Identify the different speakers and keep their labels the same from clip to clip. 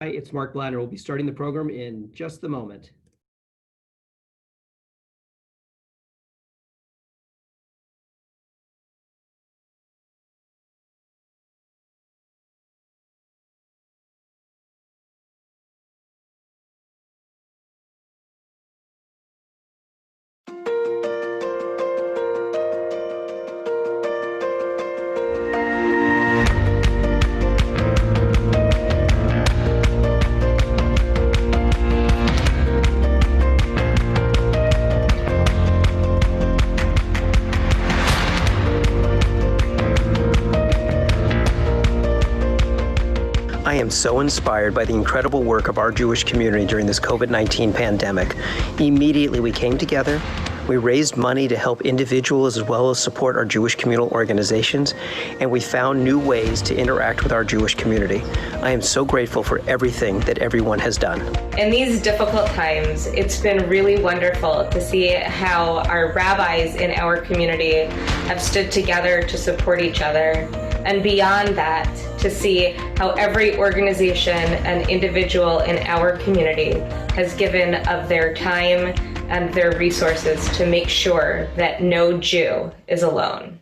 Speaker 1: Hi, it's Mark Blattner. We'll be starting the program in just a moment. I am so inspired by the incredible work of our Jewish community during this COVID-19 pandemic. Immediately we came together, we raised money to help individuals as well as support our Jewish communal organizations, and we found new ways to interact with our Jewish community. I am so grateful for everything that everyone has done.
Speaker 2: In these difficult times, it's been really wonderful to see how our rabbis in our community have stood together to support each other. And beyond that, to see how every organization and individual in our community has given of their time and their resources to make sure that no Jew is alone.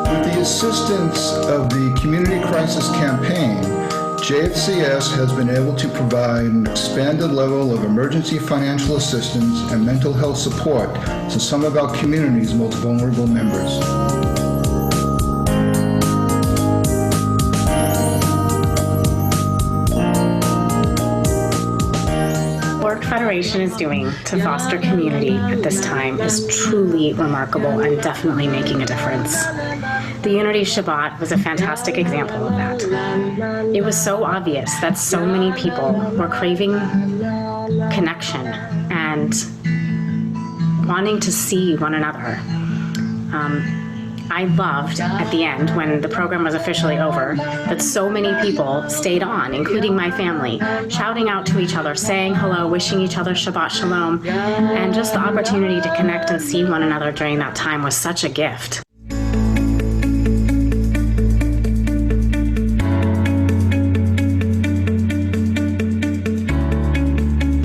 Speaker 3: With the assistance of the Community Crisis Campaign, JFCS has been able to provide an expanded level of emergency financial assistance and mental health support to some of our community's most vulnerable members.
Speaker 4: Work Federation is doing to foster community at this time is truly remarkable and definitely making a difference. The Unity Shabbat was a fantastic example of that. It was so obvious that so many people were craving connection and wanting to see one another. I loved at the end, when the program was officially over, that so many people stayed on, including my family, shouting out to each other, saying hello, wishing each other Shabbat Shalom, and just the opportunity to connect and see one another during that time was such a gift.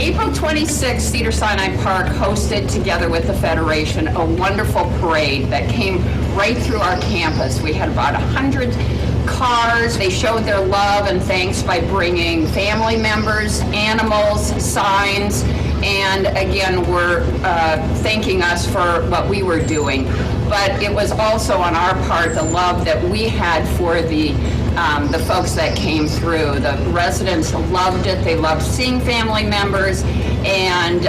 Speaker 5: April 26th, Cedar Sinai Park hosted, together with the Federation, a wonderful parade that came right through our campus. We had about 100 cars. They showed their love and thanks by bringing family members, animals, signs, and again, were thanking us for what we were doing. But it was also on our part the love that we had for the folks that came through. The residents loved it. They loved seeing family members and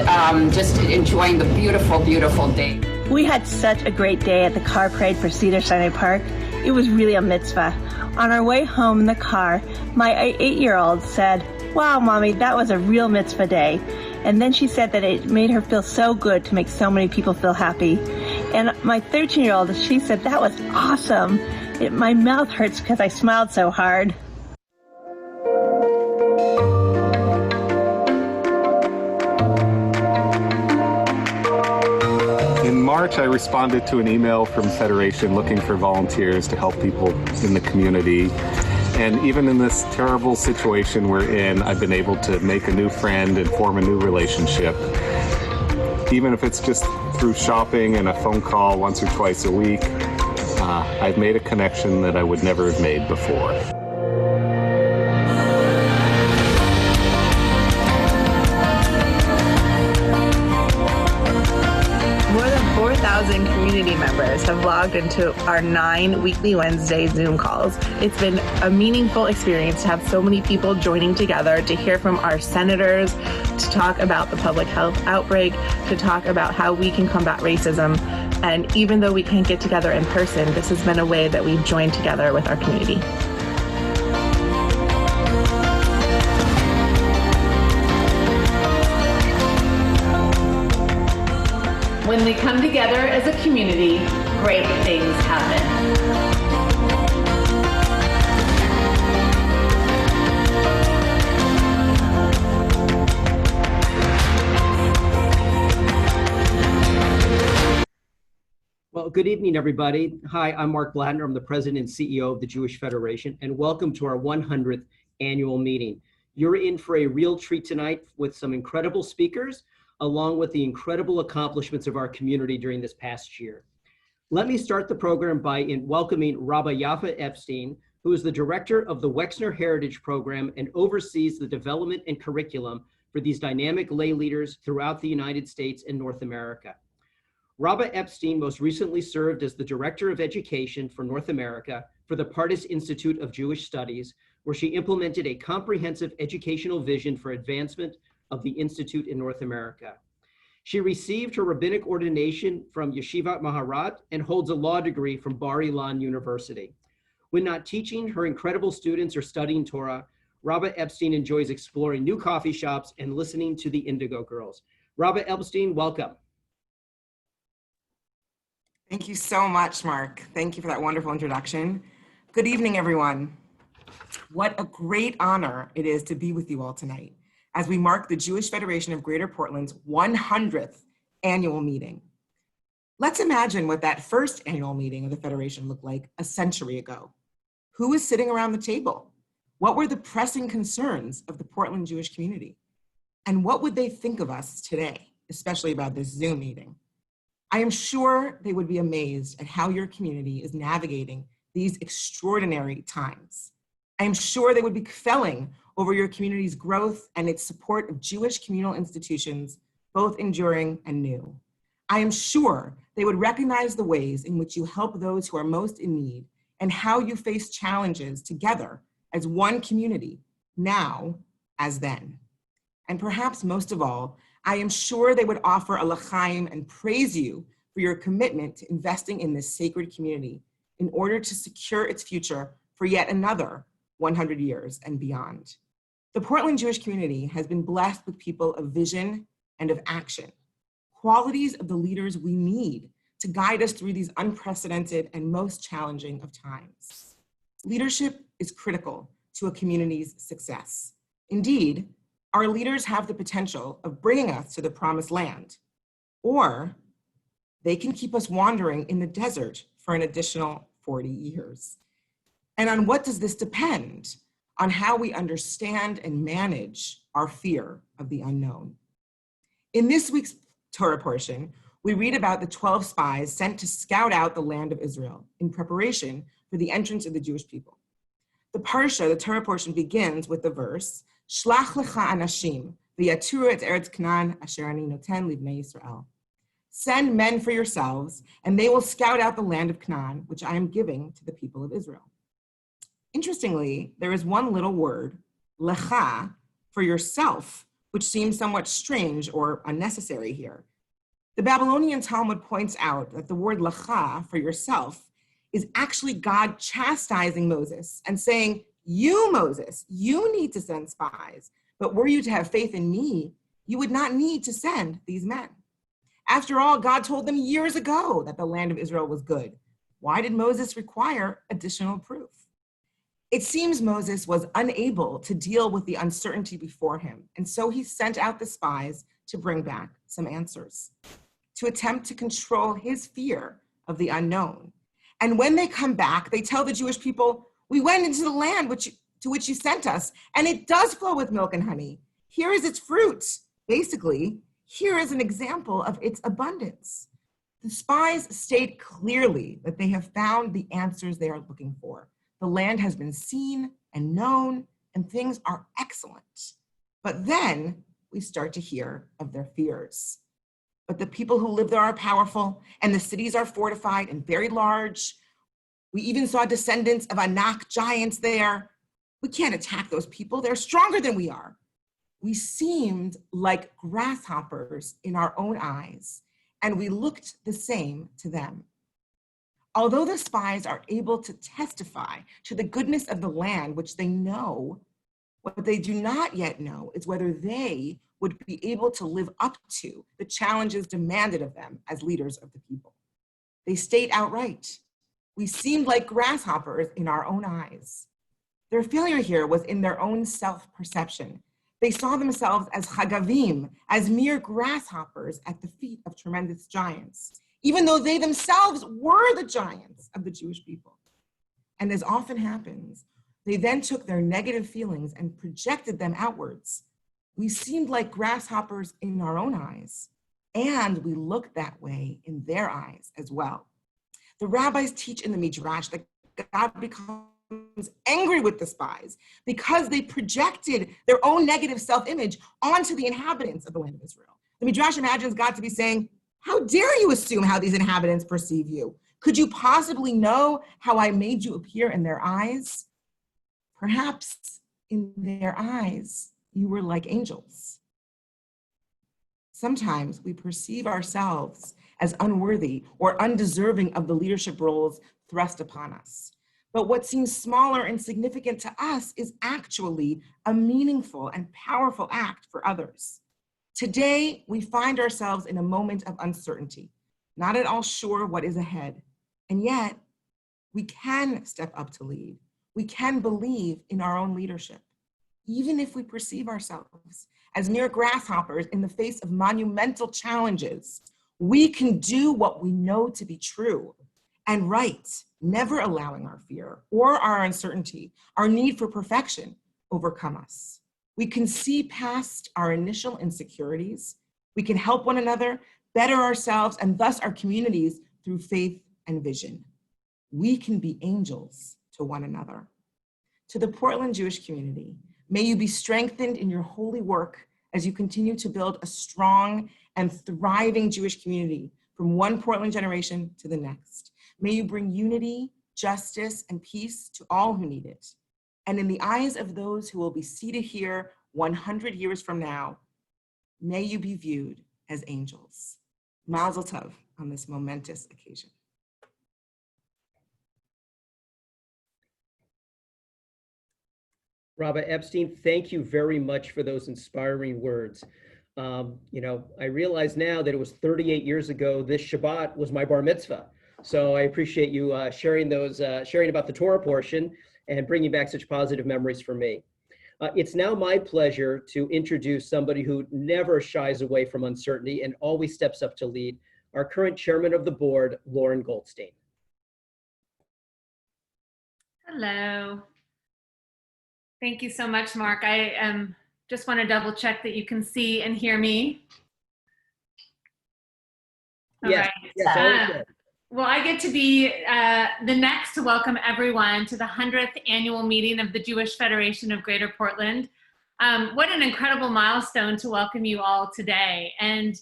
Speaker 5: just enjoying the beautiful, beautiful day.
Speaker 6: We had such a great day at the car parade for Cedar Sinai Park. It was really a mitzvah. On our way home in the car, my 8-year-old said, "Wow, Mommy, that was a real mitzvah day." And then she said that it made her feel so good to make so many people feel happy. And my 13-year-old, she said, "That was awesome. My mouth hurts because I smiled so hard."
Speaker 7: In March, I responded to an email from Federation looking for volunteers to help people in the community. And even in this terrible situation we're in, I've been able to make a new friend and form a new relationship. Even if it's just through shopping and a phone call once or twice a week, I've made a connection that I would never have made before.
Speaker 8: More than 4,000 community members have logged into our 9 weekly Wednesday Zoom calls. It's been a meaningful experience to have so many people joining together to hear from our senators, to talk about the public health outbreak, to talk about how we can combat racism. And even though we can't get together in person, this has been a way that we've joined together with our community.
Speaker 9: When we come together as a community, great things happen.
Speaker 10: good evening, everybody. Hi, I'm Mark Blattner. I'm the president and CEO of the Jewish Federation, and welcome to our 100th annual meeting. You're in for a real treat tonight with some incredible speakers, along with the incredible accomplishments of our community during this past year. Let me start the program by welcoming Rabbi Yafa Epstein, who is the director of the Wexner Heritage Program and oversees the development and curriculum for these dynamic lay leaders throughout the United States and North America. Rabbi Epstein most recently served as the Director of Education for North America for the Pardes Institute of Jewish Studies, where she implemented a comprehensive educational vision for advancement of the Institute in North America. She received her rabbinic ordination from Yeshivat Maharat and holds a law degree from Bar Ilan University. When not teaching her incredible students or studying Torah, Rabbi Epstein enjoys exploring new coffee shops and listening to the Indigo Girls. Rabbi Epstein, welcome.
Speaker 11: Thank you so much, Mark. Thank you for that wonderful introduction. Good evening, everyone. What a great honor it is to be with you all tonight as we mark the Jewish Federation of Greater Portland's 100th annual meeting. Let's imagine what that first annual meeting of the Federation looked like a century ago. Who was sitting around the table? What were the pressing concerns of the Portland Jewish community? And what would they think of us today, especially about this Zoom meeting? I am sure they would be amazed at how your community is navigating these extraordinary times. I am sure they would be felling over your community's growth and its support of Jewish communal institutions, both enduring and new. I am sure they would recognize the ways in which you help those who are most in need and how you face challenges together as one community, now as then. And perhaps most of all, I am sure they would offer a l'chaim and praise you for your commitment to investing in this sacred community in order to secure its future for yet another 100 years and beyond. The Portland Jewish community has been blessed with people of vision and of action, qualities of the leaders we need to guide us through these unprecedented and most challenging of times. Leadership is critical to a community's success. Indeed, our leaders have the potential of bringing us to the promised land, or they can keep us wandering in the desert for an additional 40 years. And on what does this depend? On how we understand and manage our fear of the unknown. In this week's Torah portion, we read about the 12 spies sent to scout out the land of Israel in preparation for the entrance of the Jewish people. The Parsha, the Torah portion, begins with the verse, Shlach lecha anashim, v'yaturu et eretz Canaan asher ani noten livnei Yisrael. Send men for yourselves, and they will scout out the land of Canaan, which I am giving to the people of Israel. Interestingly, there is one little word, lecha, for yourself, which seems somewhat strange or unnecessary here. The Babylonian Talmud points out that the word lecha, for yourself, is actually God chastising Moses and saying, you, Moses, you need to send spies, but were you to have faith in me, you would not need to send these men. After all, God told them years ago that the land of Israel was good. Why did Moses require additional proof? It seems Moses was unable to deal with the uncertainty before him, and so he sent out the spies to bring back some answers, to attempt to control his fear of the unknown. And when they come back, they tell the Jewish people, we went into the land to which you sent us, and it does flow with milk and honey. Here is its fruit. Basically, here is an example of its abundance. The spies state clearly that they have found the answers they are looking for. The land has been seen and known, and things are excellent. But then we start to hear of their fears. But the people who live there are powerful, and the cities are fortified and very large. We even saw descendants of Anak giants there. We can't attack those people. They're stronger than we are. We seemed like grasshoppers in our own eyes, and we looked the same to them. Although the spies are able to testify to the goodness of the land, which they know, what they do not yet know is whether they would be able to live up to the challenges demanded of them as leaders of the people. They state outright, we seemed like grasshoppers in our own eyes. Their failure here was in their own self-perception. They saw themselves as chagavim, as mere grasshoppers at the feet of tremendous giants, even though they themselves were the giants of the Jewish people. And as often happens, they then took their negative feelings and projected them outwards. We seemed like grasshoppers in our own eyes, and we looked that way in their eyes as well. The rabbis teach in the Midrash that God becomes angry with the spies because they projected their own negative self-image onto the inhabitants of the land of Israel. The Midrash imagines God to be saying, "How dare you assume how these inhabitants perceive you? Could you possibly know how I made you appear in their eyes? Perhaps in their eyes, you were like angels." Sometimes we perceive ourselves as unworthy or undeserving of the leadership roles thrust upon us. But what seems smaller and significant to us is actually a meaningful and powerful act for others. Today, we find ourselves in a moment of uncertainty, not at all sure what is ahead. And yet, we can step up to lead. We can believe in our own leadership, even if we perceive ourselves as mere grasshoppers in the face of monumental challenges. We can do what we know to be true and right, never allowing our fear or our uncertainty, our need for perfection, overcome us. We can see past our initial insecurities. We can help one another, better ourselves, and thus our communities through faith and vision. We can be angels to one another. To the Portland Jewish community, may you be strengthened in your holy work as you continue to build a strong and thriving Jewish community from one Portland generation to the next. May you bring unity, justice, and peace to all who need it. And in the eyes of those who will be seated here 100 years from now, may you be viewed as angels. Mazel tov on this momentous occasion.
Speaker 10: Rabbi Epstein, thank you very much for those inspiring words. I realize now that it was 38 years ago, this Shabbat was my bar mitzvah. So I appreciate you sharing about the Torah portion and bringing back such positive memories for me. It's now my pleasure to introduce somebody who never shies away from uncertainty and always steps up to lead, our current chairman of the board, Loren Goldstein.
Speaker 9: Hello. Thank you so much, Mark. I just want to double check that you can see and hear me. All
Speaker 10: yes,
Speaker 9: right.
Speaker 10: yes,
Speaker 9: well, I get to be the next to welcome everyone to the 100th annual meeting of the Jewish Federation of Greater Portland. What an incredible milestone to welcome you all today, and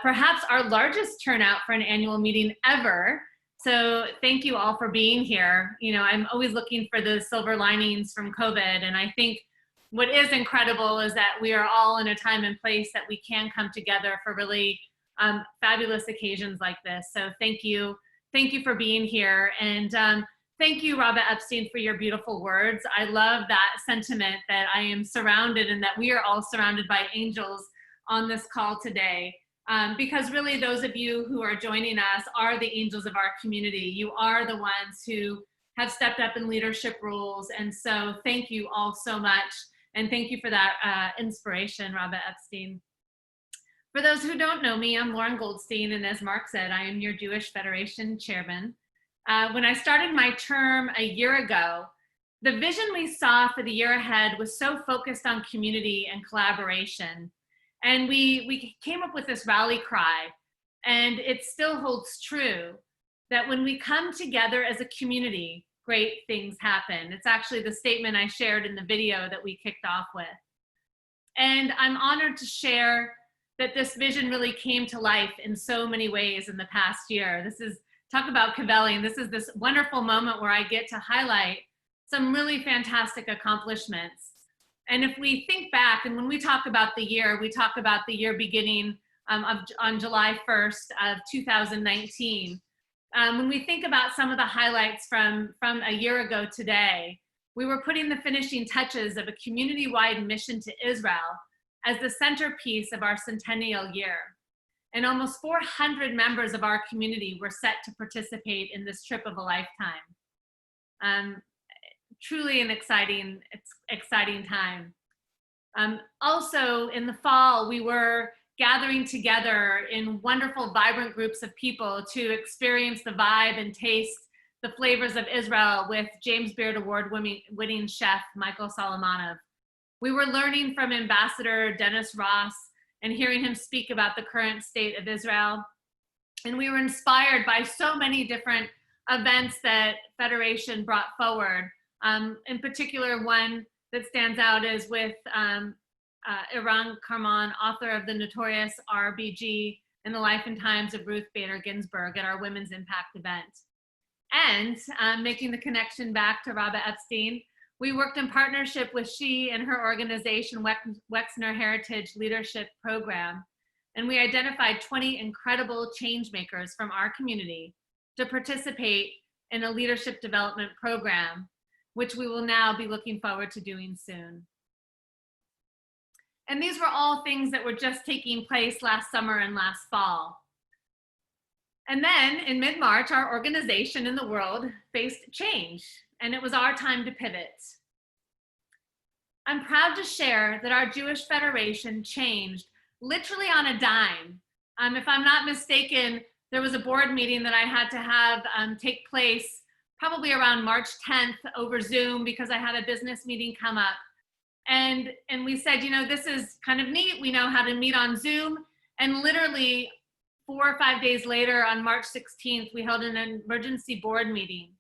Speaker 9: perhaps our largest turnout for an annual meeting ever. So thank you all for being here. I'm always looking for the silver linings from COVID, and I think what is incredible is that we are all in a time and place that we can come together for really fabulous occasions like this. So thank you for being here, and thank you, Rabbi Epstein, for your beautiful words. I love that sentiment that I am surrounded and that we are all surrounded by angels on this call today. Because really those of you who are joining us are the angels of our community. You are the ones who have stepped up in leadership roles. And so thank you all so much. And thank you for that inspiration, Rabbi Epstein. For those who don't know me, I'm Loren Goldstein. And as Mark said, I am your Jewish Federation chairman. When I started my term a year ago, the vision we saw for the year ahead was so focused on community and collaboration. And we came up with this rally cry, and it still holds true, that when we come together as a community, great things happen. It's actually the statement I shared in the video that we kicked off with. And I'm honored to share that this vision really came to life in so many ways in the past year. Talk about cavelling. This is this wonderful moment where I get to highlight some really fantastic accomplishments. And if we think back, and when we talk about the year, we talk about the year beginning on July 1st of 2019. When we think about some of the highlights from a year ago today, we were putting the finishing touches of a community-wide mission to Israel as the centerpiece of our centennial year. And almost 400 members of our community were set to participate in this trip of a lifetime. Truly an exciting time. Also in the fall, we were gathering together in wonderful, vibrant groups of people to experience the vibe and taste the flavors of Israel with James Beard Award-winning chef Michael Solomonov. We were learning from Ambassador Dennis Ross and hearing him speak about the current state of Israel. And we were inspired by so many different events that Federation brought forward. In particular, one that stands out is with Iran Karman, author of the notorious RBG and the Life and Times of Ruth Bader Ginsburg at our Women's Impact event. And making the connection back to Rabbi Epstein, we worked in partnership with she and her organization, Wexner Heritage Leadership Program, and we identified 20 incredible change makers from our community to participate in a leadership development program, which we will now be looking forward to doing soon. And these were all things that were just taking place last summer and last fall. And then in mid-March, our organization and the world faced change, and it was our time to pivot. I'm proud to share that our Jewish Federation changed literally on a dime. If I'm not mistaken, there was a board meeting that I had to have take place probably around March 10th over Zoom because I had a business meeting come up. And we said, you know, this is kind of neat. We know how to meet on Zoom. And literally 4 or 5 days later on March 16th, we held an emergency board meeting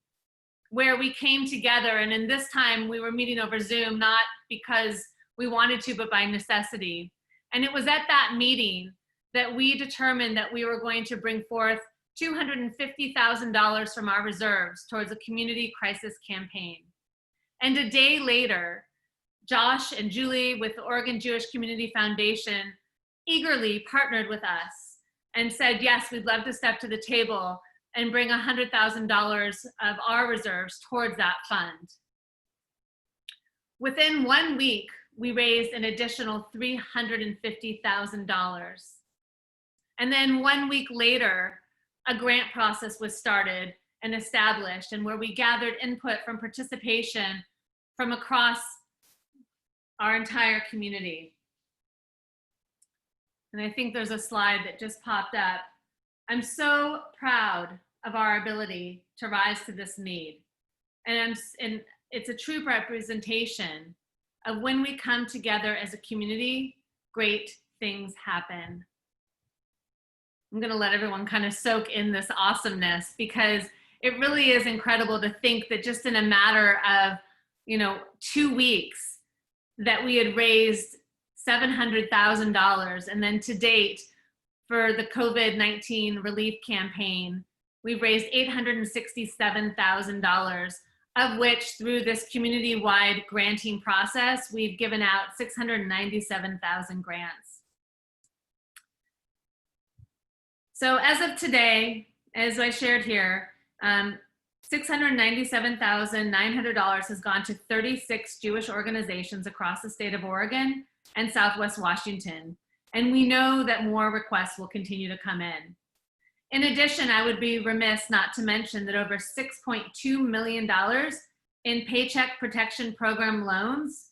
Speaker 9: where we came together. And in this time we were meeting over Zoom, not because we wanted to, but by necessity. And it was at that meeting that we determined that we were going to bring forth $250,000 from our reserves towards a community crisis campaign. And a day later, Josh and Julie with the Oregon Jewish Community Foundation eagerly partnered with us and said, yes, we'd love to step to the table and bring $100,000 of our reserves towards that fund. Within 1 week, we raised an additional $350,000. And then 1 week later, a grant process was started and established, and where we gathered input from participation from across our entire community. And I think there's a slide that just popped up. I'm so proud of our ability to rise to this need. And it's a true representation of when we come together as a community, great things happen. I'm gonna let everyone kind of soak in this awesomeness because it really is incredible to think that just in a matter of, 2 weeks that we had raised $700,000. And then to date, for the COVID-19 relief campaign, we've raised $867,000, of which through this community-wide granting process, we've given out 697,000 grants. So as of today, as I shared here, $697,900 has gone to 36 Jewish organizations across the state of Oregon and Southwest Washington. And we know that more requests will continue to come in. In addition, I would be remiss not to mention that over $6.2 million in Paycheck Protection Program loans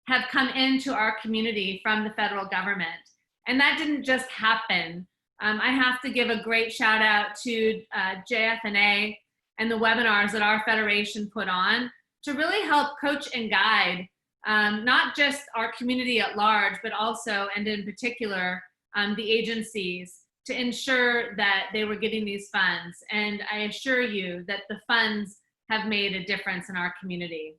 Speaker 9: have come into our community from the federal government. And that didn't just happen. I have to give a great shout out to JFNA and the webinars that our federation put on to really help coach and guide not just our community at large, but also, and in particular, the agencies to ensure that they were getting these funds. And I assure you that the funds have made a difference in our community.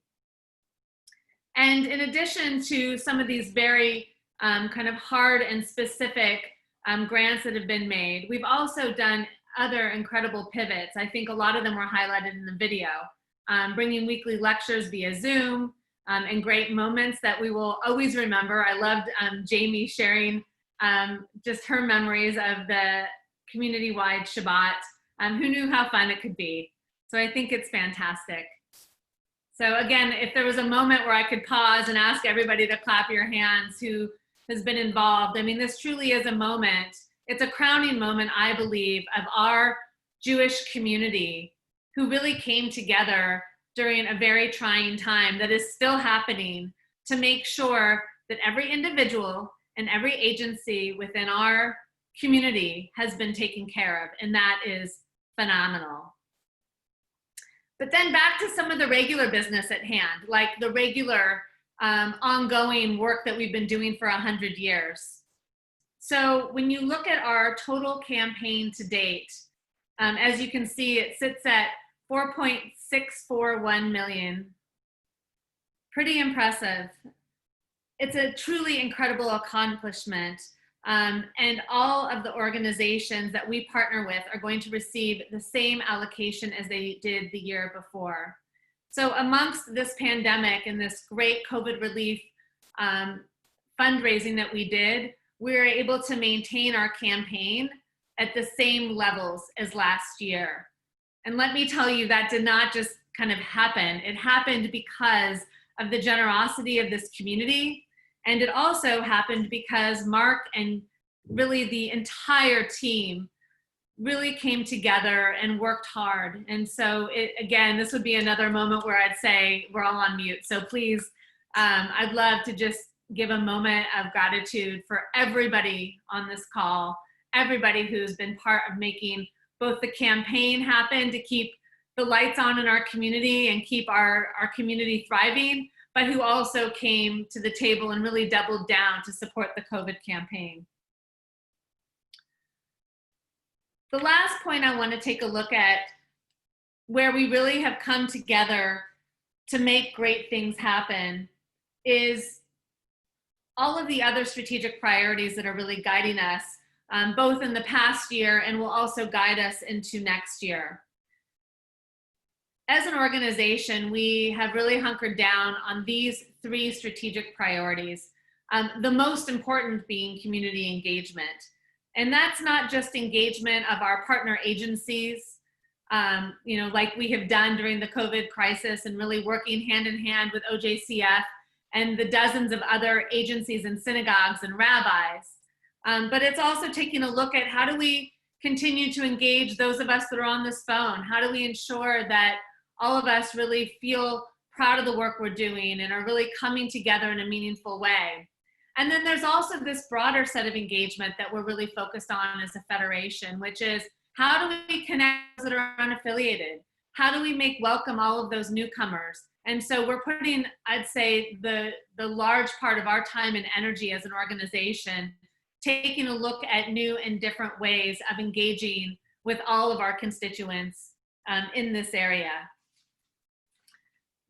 Speaker 9: And in addition to some of these very kind of hard and specific grants that have been made, we've also done other incredible pivots. I think a lot of them were highlighted in the video, bringing weekly lectures via Zoom, and great moments that we will always remember. I loved Jamie sharing just her memories of the community-wide Shabbat. Who knew how fun it could be? So I think it's fantastic. So again, if there was a moment where I could pause and ask everybody to clap your hands who has been involved, I mean, this truly is a moment. It's a crowning moment, I believe, of our Jewish community who really came together during a very trying time that is still happening to make sure that every individual and every agency within our community has been taken care of, and that is phenomenal. But then back to some of the regular business at hand, like the regular ongoing work that we've been doing for 100 years. So when you look at our total campaign to date, as you can see, it sits at 4.641 million. Pretty impressive. It's a truly incredible accomplishment. And all of the organizations that we partner with are going to receive the same allocation as they did the year before. So amongst this pandemic and this great COVID relief fundraising that we did, we were able to maintain our campaign at the same levels as last year. And let me tell you, that did not just kind of happen. It happened because of the generosity of this community. And it also happened because Mark and really the entire team really came together and worked hard. And so again, this would be another moment where I'd say we're all on mute. So please, I'd love to just give a moment of gratitude for everybody on this call, everybody who's been part of making both the campaign happen to keep the lights on in our community and keep our community thriving, but who also came to the table and really doubled down to support the COVID campaign. The last point I want to take a look at, where we really have come together to make great things happen, is all of the other strategic priorities that are really guiding us, both in the past year and will also guide us into next year. As an organization, we have really hunkered down on these three strategic priorities, the most important being community engagement. And that's not just engagement of our partner agencies, like we have done during the COVID crisis and really working hand in hand with OJCF and the dozens of other agencies and synagogues and rabbis. But it's also taking a look at how do we continue to engage those of us that are on this phone? How do we ensure that all of us really feel proud of the work we're doing and are really coming together in a meaningful way? And then there's also this broader set of engagement that we're really focused on as a federation, which is how do we connect those that are unaffiliated? How do we make welcome all of those newcomers? And so we're putting, I'd say, the large part of our time and energy as an organization, taking a look at new and different ways of engaging with all of our constituents in this area.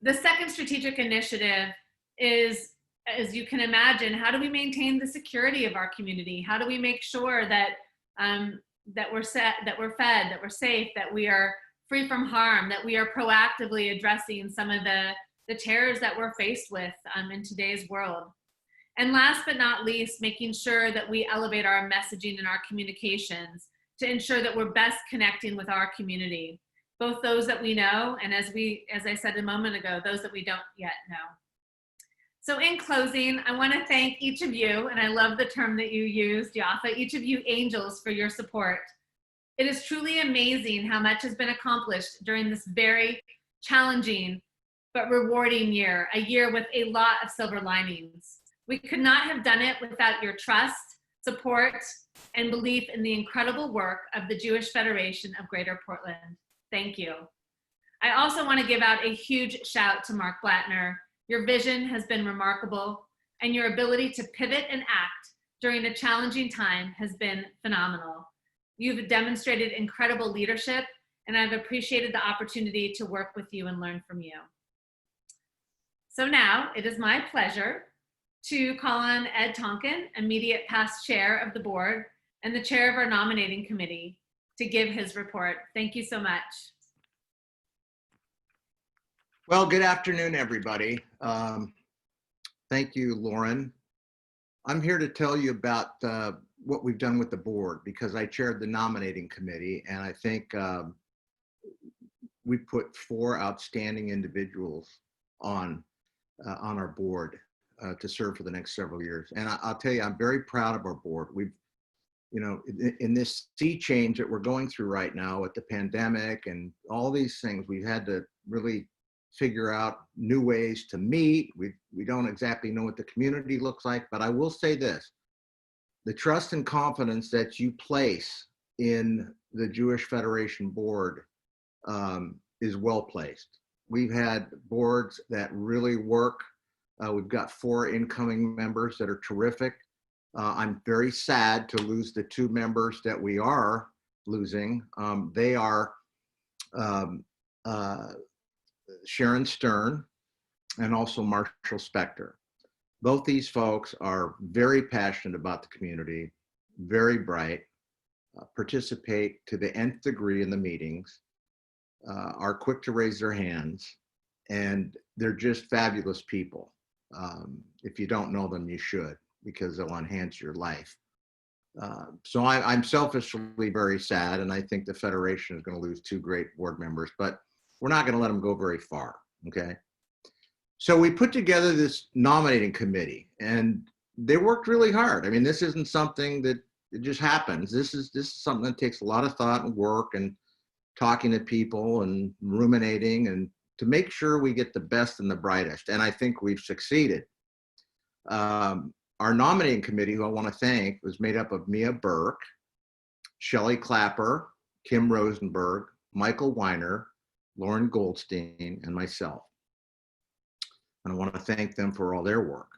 Speaker 9: The second strategic initiative is, as you can imagine, how do we maintain the security of our community? How do we make sure that that we're fed, that we're safe, that we are free from harm, that we are proactively addressing some of the terrors that we're faced with in today's world? And last but not least, making sure that we elevate our messaging and our communications to ensure that we're best connecting with our community, both those that we know and, as I said a moment ago, those that we don't yet know. So in closing, I want to thank each of you, and I love the term that you used, Yafa, each of you angels, for your support. It is truly amazing how much has been accomplished during this very challenging but rewarding year, a year with a lot of silver linings. We could not have done it without your trust, support, and belief in the incredible work of the Jewish Federation of Greater Portland. Thank you. I also want to give out a huge shout to Mark Blattner. Your vision has been remarkable, and your ability to pivot and act during a challenging time has been phenomenal. You've demonstrated incredible leadership, and I've appreciated the opportunity to work with you and learn from you. So now it is my pleasure to call on Ed Tonkin, immediate past chair of the board and the chair of our nominating committee, to give his report. Thank you so much.
Speaker 12: Well, good afternoon, everybody. Thank you, Loren. I'm here to tell you about what we've done with the board, because I chaired the nominating committee, and I think we put 4 outstanding individuals on our board to serve for the next several years. And I'll tell you, I'm very proud of our board. We've, in this sea change that we're going through right now with the pandemic and all these things, we've had to really figure out new ways to meet. We don't exactly know what the community looks like, but I will say this, the trust and confidence that you place in the Jewish Federation Board is well placed. We've had boards that really work. We've got 4 incoming members that are terrific. I'm very sad to lose the 2 members that we are losing. They are Sharon Stern and also Marshall Spector. Both these folks are very passionate about the community, very bright, participate to the nth degree in the meetings, are quick to raise their hands, and they're just fabulous people. If you don't know them, you should, because they'll enhance your life. So I'm selfishly very sad, and I think the Federation is going to lose 2 great board members, but we're not going to let them go very far, okay? So we put together this nominating committee, and they worked really hard. I mean, this isn't something that it just happens. This is something that takes a lot of thought and work and talking to people and ruminating, and to make sure we get the best and the brightest. And I think we've succeeded. Our nominating committee, who I want to thank, was made up of Mia Burke, Shelley Clapper, Kim Rosenberg, Michael Weiner, Loren Goldstein, and myself. And I want to thank them for all their work.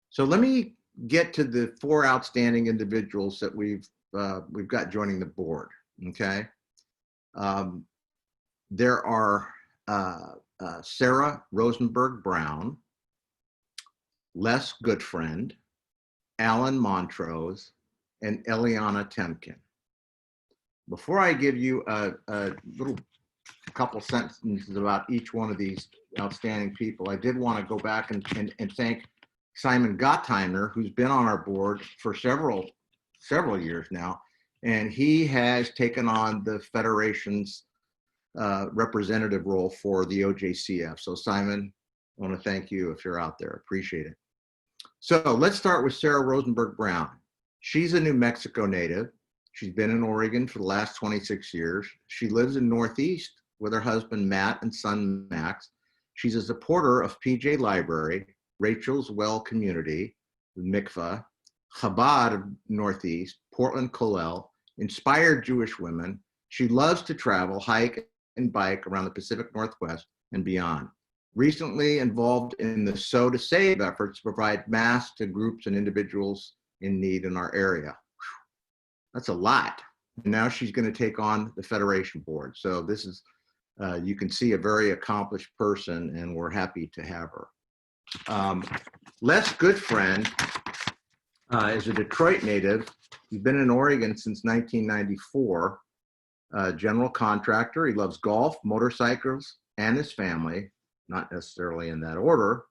Speaker 12: So let me get to the 4 outstanding individuals that we've got joining the board, okay? There are Sarah Rosenberg Brown, Les Goodfriend, Alan Montrose, and Eliana Temkin. Before I give you a little couple sentences about each one of these outstanding people, I did want to go back and thank Simon Gottheimer, who's been on our board for several years now, and he has taken on the Federation's representative role for the OJCF. So Simon, I want to thank you if you're out there. Appreciate it. So let's start with Sarah Rosenberg Brown. She's a New Mexico native. She's been in Oregon for the last 26 years. She lives in Northeast with her husband, Matt, and son, Max. She's a supporter of PJ Library, Rachel's Well Community, Mikvah, Chabad of Northeast, Portland Kollel, Inspired Jewish Women. She loves to travel, hike, and bike around the Pacific Northwest and beyond. Recently involved in the Sow to Save efforts to provide masks to groups and individuals in need in our area. That's a lot. And now she's going to take on the Federation board. So this is, you can see, a very accomplished person, and we're happy to have her. Les Goodfriend is a Detroit native. He's been in Oregon since 1994. General contractor. He loves golf, motorcycles, and his family, not necessarily in that order.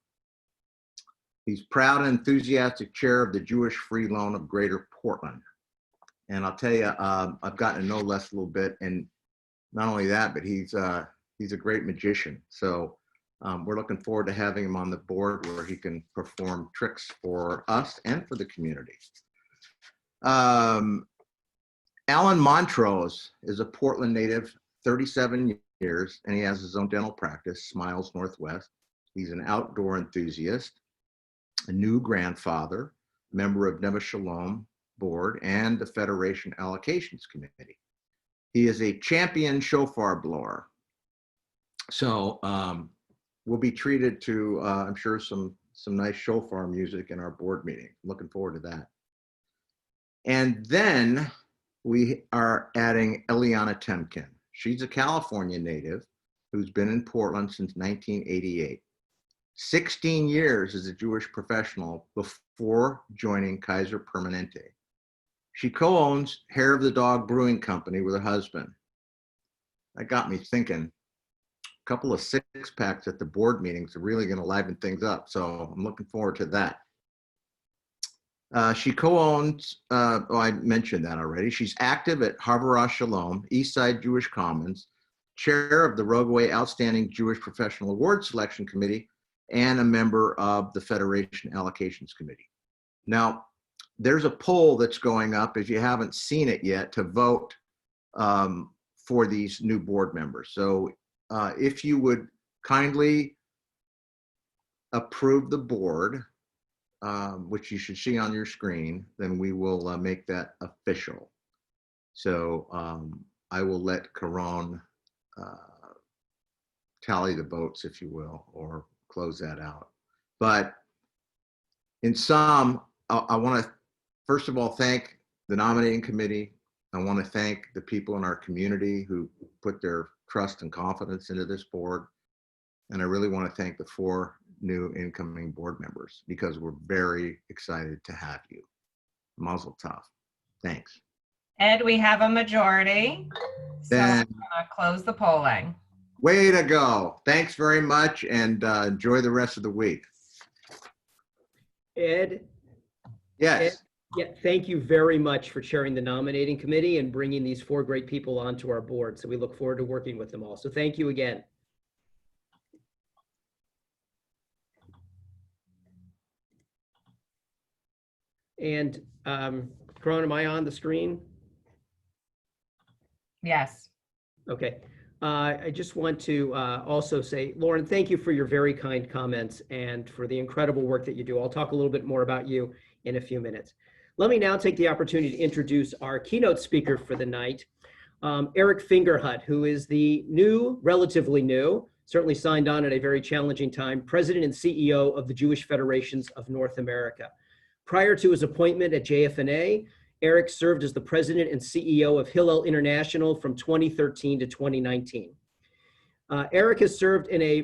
Speaker 12: He's proud and enthusiastic chair of the Jewish Free Loan of Greater Portland. And I'll tell you, I've gotten to know Les a little bit, and not only that, but he's a great magician. So we're looking forward to having him on the board where he can perform tricks for us and for the community. Alan Montrose is a Portland native, 37 years, and he has his own dental practice, Smiles Northwest. He's an outdoor enthusiast, a new grandfather, member of Neva Shalom board and the Federation Allocations Committee. He is a champion shofar blower. So we'll be treated to, I'm sure, some nice shofar music in our board meeting. Looking forward to that. And then we are adding Eliana Temkin. She's a California native who's been in Portland since 1988. 16 years as a Jewish professional before joining Kaiser Permanente. She co-owns Hair of the Dog Brewing Company with her husband. That got me thinking. A couple of 6-packs at the board meetings are really going to liven things up, so I'm looking forward to that. She co-owns, I mentioned that already. She's active at Havurah Shalom, Eastside Jewish Commons, chair of the Rogueway Outstanding Jewish Professional Award Selection Committee, and a member of the Federation Allocations Committee. Now, there's a poll that's going up, if you haven't seen it yet, to vote for these new board members. So if you would kindly approve the board, which you should see on your screen, then we will make that official. So I will let Caron tally the votes, if you will, or close that out. But in sum, I want to, first of all, thank the nominating committee. I want to thank the people in our community who put their trust and confidence into this board. And I really want to thank the 4 new incoming board members, because we're very excited to have you. Mazel tov. Thanks.
Speaker 13: Ed, we have a majority. So I'm
Speaker 12: Then,
Speaker 13: gonna close the polling.
Speaker 12: way to go. Thanks very much, and enjoy the rest of the week.
Speaker 10: Ed?
Speaker 12: Yes.
Speaker 10: Ed, yeah, thank you very much for chairing the nominating committee and bringing these 4 great people onto our board. So we look forward to working with them all. So thank you again. And Caron, am I on the screen?
Speaker 13: Yes.
Speaker 10: Okay. I just want to also say, Loren, thank you for your very kind comments and for the incredible work that you do. I'll talk a little bit more about you in a few minutes. Let me now take the opportunity to introduce our keynote speaker for the night, Eric Fingerhut, who is the relatively new, certainly signed on at a very challenging time, President and CEO of the Jewish Federations of North America. Prior to his appointment at JFNA, Eric served as the president and CEO of Hillel International from 2013 to 2019. Eric has served in a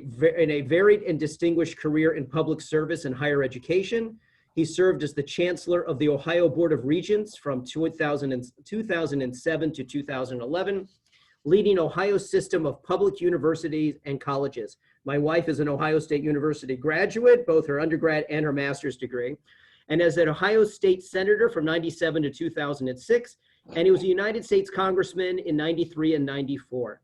Speaker 10: varied and distinguished career in public service and higher education. He served as the chancellor of the Ohio Board of Regents from 2007 to 2011, leading Ohio's system of public universities and colleges. My wife is an Ohio State University graduate, both her undergrad and her master's degree, and as an Ohio State Senator from 97 to 2006, and he was a United States Congressman in 93 and 94.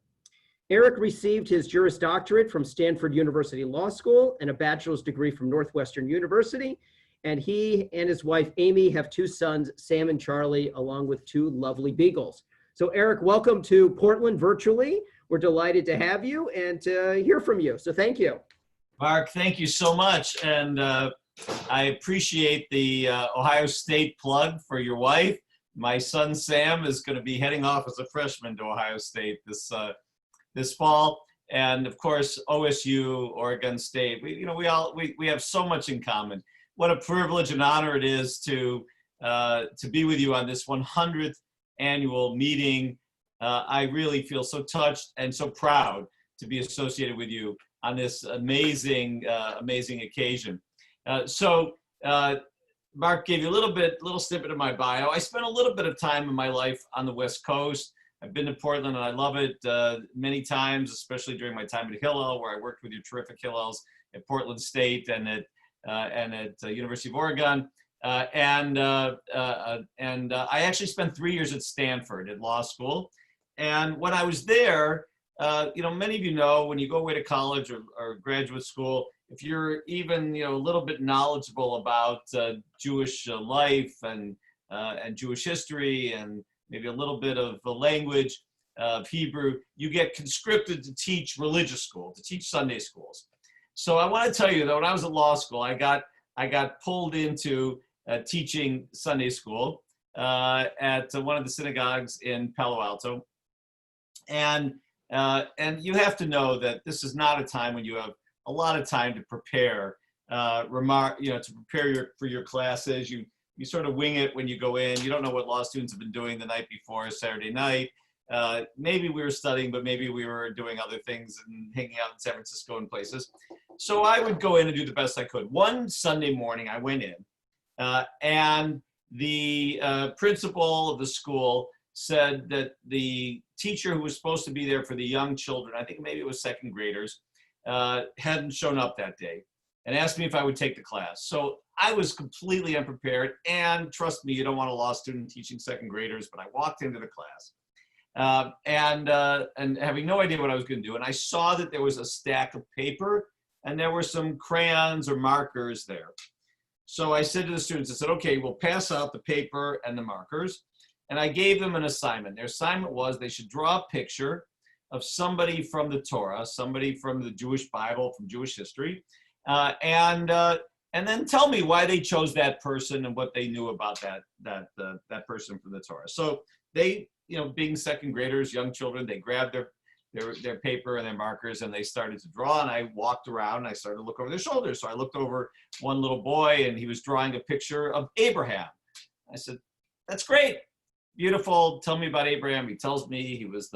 Speaker 10: Eric received his Juris Doctorate from Stanford University Law School and a bachelor's degree from Northwestern University, and he and his wife, Amy, have 2 sons, Sam and Charlie, along with 2 lovely beagles. So Eric, welcome to Portland virtually. We're delighted to have you and to hear from you, so thank you.
Speaker 14: Mark, thank you so much. And I appreciate the Ohio State plug for your wife. My son Sam is going to be heading off as a freshman to Ohio State this fall, and of course OSU, Oregon State. We have so much in common. What a privilege and honor it is to be with you on this 100th annual meeting. I really feel so touched and so proud to be associated with you on this amazing occasion. Mark gave you a little snippet of my bio. I spent a little bit of time in my life on the West Coast. I've been to Portland and I love it many times, especially during my time at Hillel, where I worked with your terrific Hillels at Portland State and at University of Oregon. And I actually spent 3 years at Stanford at law school. And when I was there, many of you know, when you go away to college or graduate school, if you're even a little bit knowledgeable about Jewish life and Jewish history and maybe a little bit of the language of Hebrew, you get conscripted to teach religious school, to teach Sunday schools. So I want to tell you that when I was at law school, I got pulled into teaching Sunday school at one of the synagogues in Palo Alto, and you have to know that this is not a time when you have a lot of time to prepare, to prepare for your classes. You sort of wing it when you go in. You don't know what law students have been doing the night before, Saturday night. Maybe we were studying, but maybe we were doing other things and hanging out in San Francisco and places. So I would go in and do the best I could. One Sunday morning I went in and the principal of the school said that the teacher who was supposed to be there for the young children, I think maybe it was second graders, hadn't shown up that day and asked me if I would take the class. So I was completely unprepared, and trust me, you don't want a law student teaching second graders, but I walked into the class and having no idea what I was going to do. And I saw that there was a stack of paper and there were some crayons or markers there. So I said to the students, I said, okay, we'll pass out the paper and the markers. And I gave them an assignment. Their assignment was they should draw a picture of somebody from the Torah, somebody from the Jewish Bible, from Jewish history, and and then tell me why they chose that person and what they knew about that person from the Torah. So they, being second graders, young children, they grabbed their paper and their markers and they started to draw, and I walked around and I started to look over their shoulders. So I looked over one little boy and he was drawing a picture of Abraham. I said, that's great, beautiful, tell me about Abraham. He tells me he was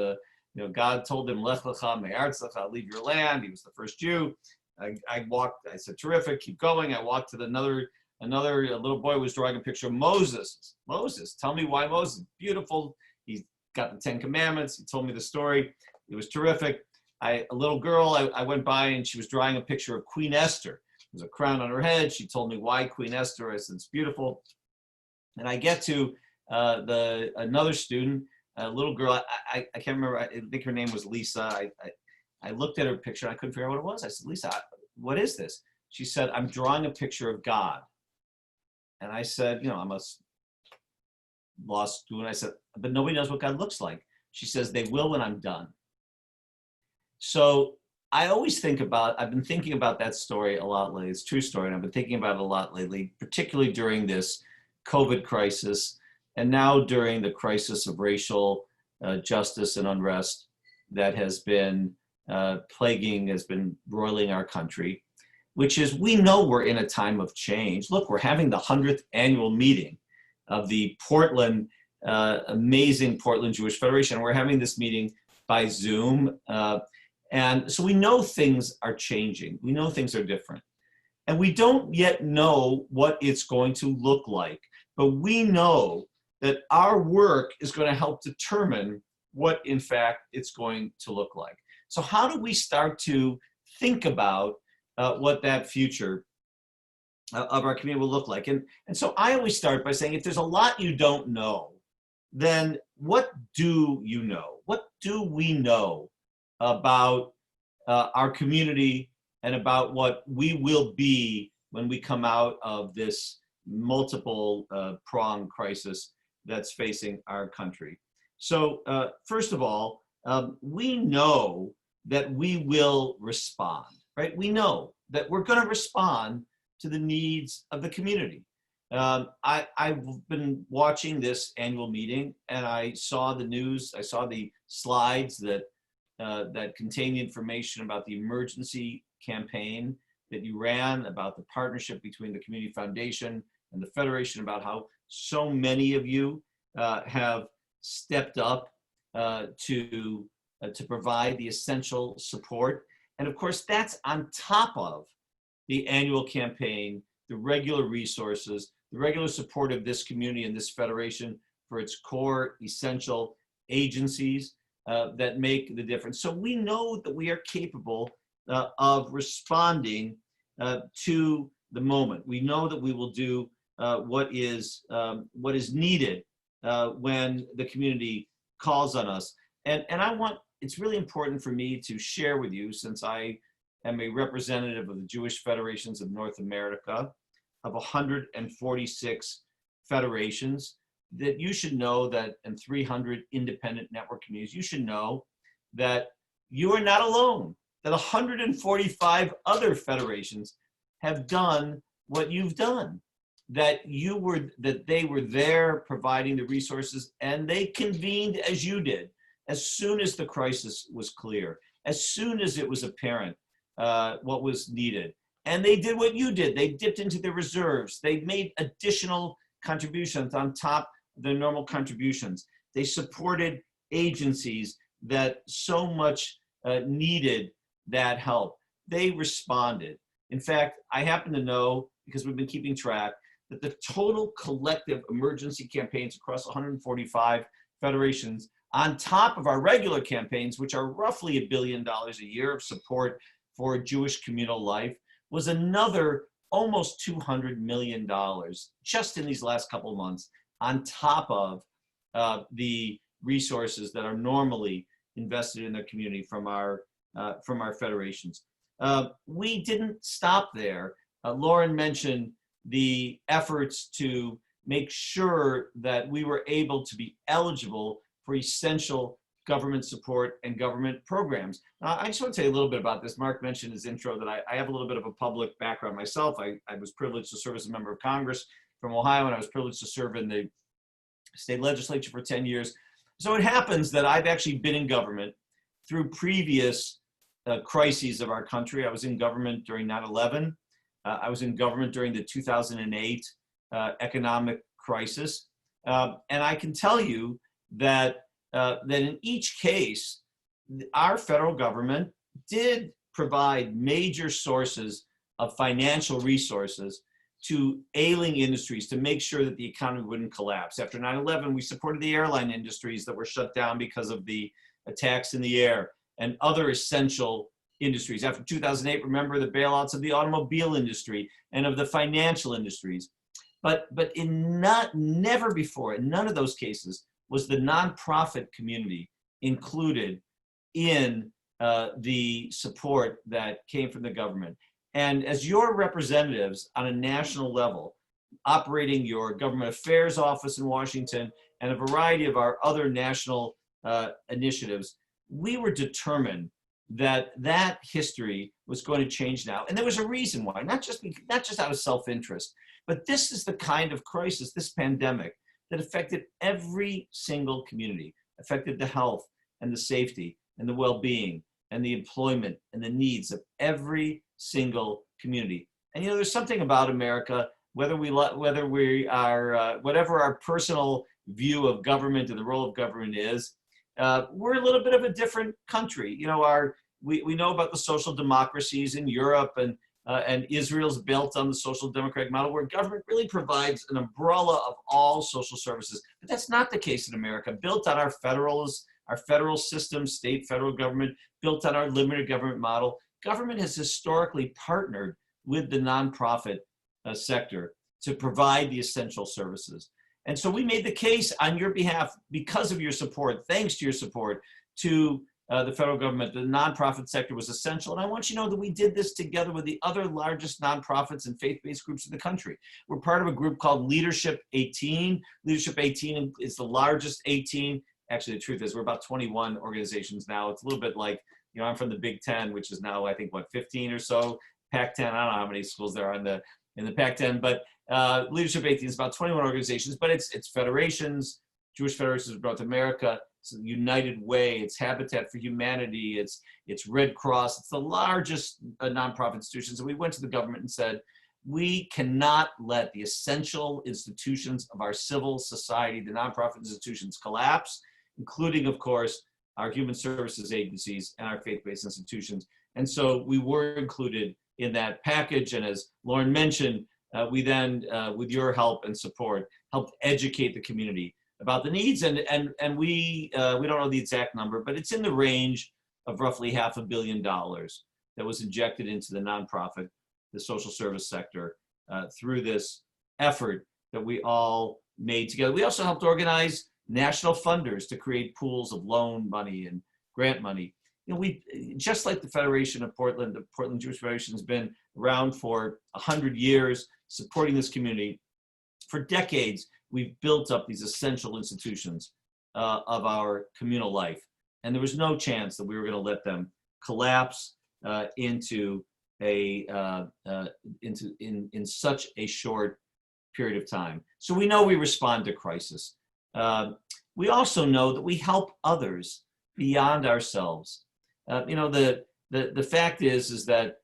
Speaker 14: God told him, Lech lecha me'artzecha, leave your land. He was the first Jew. I walked, I said, terrific, keep going. I walked to another little boy was drawing a picture of Moses. Moses, tell me why Moses. Beautiful, he's got the 10 Commandments. He told me the story. It was terrific. A little girl, I went by and she was drawing a picture of Queen Esther. There's a crown on her head. She told me why Queen Esther. I said, it's beautiful. And I get to another student, a little girl, I can't remember, I think her name was Lisa. I looked at her picture and I couldn't figure out what it was. I said, Lisa, what is this? She said, I'm drawing a picture of God. And I said, I'm a law student. I said, but nobody knows what God looks like. She says, they will when I'm done. So I always I've been thinking about that story a lot lately. It's a true story, and I've been thinking about it a lot lately, particularly during this COVID crisis, and now during the crisis of racial justice and unrest that has been has been roiling our country, which is, we know we're in a time of change. Look, we're having the 100th annual meeting of the amazing Portland Jewish Federation. We're having this meeting by Zoom. And so we know things are changing. We know things are different. And we don't yet know what it's going to look like, but we know that our work is going to help determine what, in fact, it's going to look like. So how do we start to think about what that future of our community will look like? And so I always start by saying, if there's a lot you don't know, then what do you know? What do we know about our community and about what we will be when we come out of this multiple pronged crisis that's facing our country? So first of all, we know that we will respond, right? We know that we're going to respond to the needs of the community. I've been watching this annual meeting, and I saw the news. I saw the slides that contain the information about the emergency campaign that you ran, about the partnership between the Community Foundation and the Federation, about how so many of you have stepped up to provide the essential support. And of course, that's on top of the annual campaign, the regular resources, the regular support of this community and this federation for its core essential agencies that make the difference. So we know that we are capable of responding to the moment. We know that we will do what is needed when the community calls on us. And it's really important for me to share with you, since I am a representative of the Jewish Federations of North America, of 146 federations, that you should know that, and 300 independent network communities, you should know that you are not alone, that 145 other federations have done what you've done, that they were there providing the resources, and they convened as you did, as soon as the crisis was clear, as soon as it was apparent what was needed. And they did what you did. They dipped into their reserves. They made additional contributions on top of their normal contributions. They supported agencies that so much needed that help. They responded. In fact, I happen to know, because we've been keeping track, that the total collective emergency campaigns across 145 federations, on top of our regular campaigns, which are roughly $1 billion a year of support for Jewish communal life, was another almost $200 million just in these last couple of months, on top of the resources that are normally invested in the community from our federations. We didn't stop there. Loren mentioned the efforts to make sure that we were able to be eligible for essential government support and government programs. I just want to tell you a little bit about this. Mark mentioned in his intro that I have a little bit of a public background myself. I was privileged to serve as a member of Congress from Ohio, and I was privileged to serve in the state legislature for 10 years. So it happens that I've actually been in government through previous crises of our country. I was in government during 9/11. I was in government during the 2008 economic crisis. And I can tell you that in each case, our federal government did provide major sources of financial resources to ailing industries to make sure that the economy wouldn't collapse. After 9/11, we supported the airline industries that were shut down because of the attacks in the air and other essential industries. After 2008, remember the bailouts of the automobile industry and of the financial industries. But never before, in none of those cases, was the nonprofit community included in the support that came from the government. And as your representatives on a national level, operating your government affairs office in Washington and a variety of our other national initiatives, we were determined that that history was going to change now. And there was a reason why, not just out of self-interest, but this is the kind of crisis, this pandemic, that affected every single community, affected the health and the safety and the well-being and the employment and the needs of every single community. And you know, there's something about America, whatever our personal view of government and the role of government is, we're a little bit of a different country. You know, we know about the social democracies in Europe, and Israel's built on the social democratic model, where government really provides an umbrella of all social services. But that's not the case in America. Built on our federal system, state, federal government, built on our limited government model, government has historically partnered with the nonprofit sector to provide the essential services. And so we made the case on your behalf, because of your support, thanks to your support, to the federal government. The nonprofit sector was essential. And I want you to know that we did this together with the other largest nonprofits and faith-based groups in the country. We're part of a group called Leadership 18. Leadership 18 is the largest 18. Actually, the truth is we're about 21 organizations now. It's a little bit like, you know, I'm from the Big Ten, which is now, I think, what, 15 or so? Pac-10, I don't know how many schools there are in the Pac-10, but Leadership 18 is about 21 organizations, but it's federations, Jewish Federations of North America, it's United Way, it's Habitat for Humanity, it's Red Cross, it's the largest nonprofit institutions. And we went to the government and said, we cannot let the essential institutions of our civil society, the nonprofit institutions, collapse, including, of course, our human services agencies and our faith-based institutions. And so we were included in that package. And as Loren mentioned, we then, with your help and support, helped educate the community about the needs. And we don't know the exact number, but it's in the range of roughly $500 million that was injected into the nonprofit, the social service sector, through this effort that we all made together. We also helped organize national funders to create pools of loan money and grant money. You know, we, just like the Federation of Portland, the Portland Jewish Federation has been around for 100 years, supporting this community. For decades, we've built up these essential institutions of our communal life. And there was no chance that we were going to let them collapse into such a short period of time. So we know we respond to crisis. We also know that we help others beyond ourselves. You know, the fact is that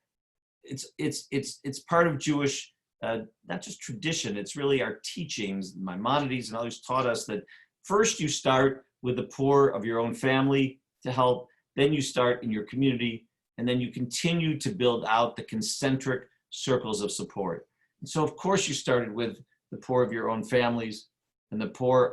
Speaker 14: it's part of Jewish, not just tradition, it's really our teachings. Maimonides and others taught us that first you start with the poor of your own family to help, then you start in your community, and then you continue to build out the concentric circles of support. And so of course you started with the poor of your own families and the poor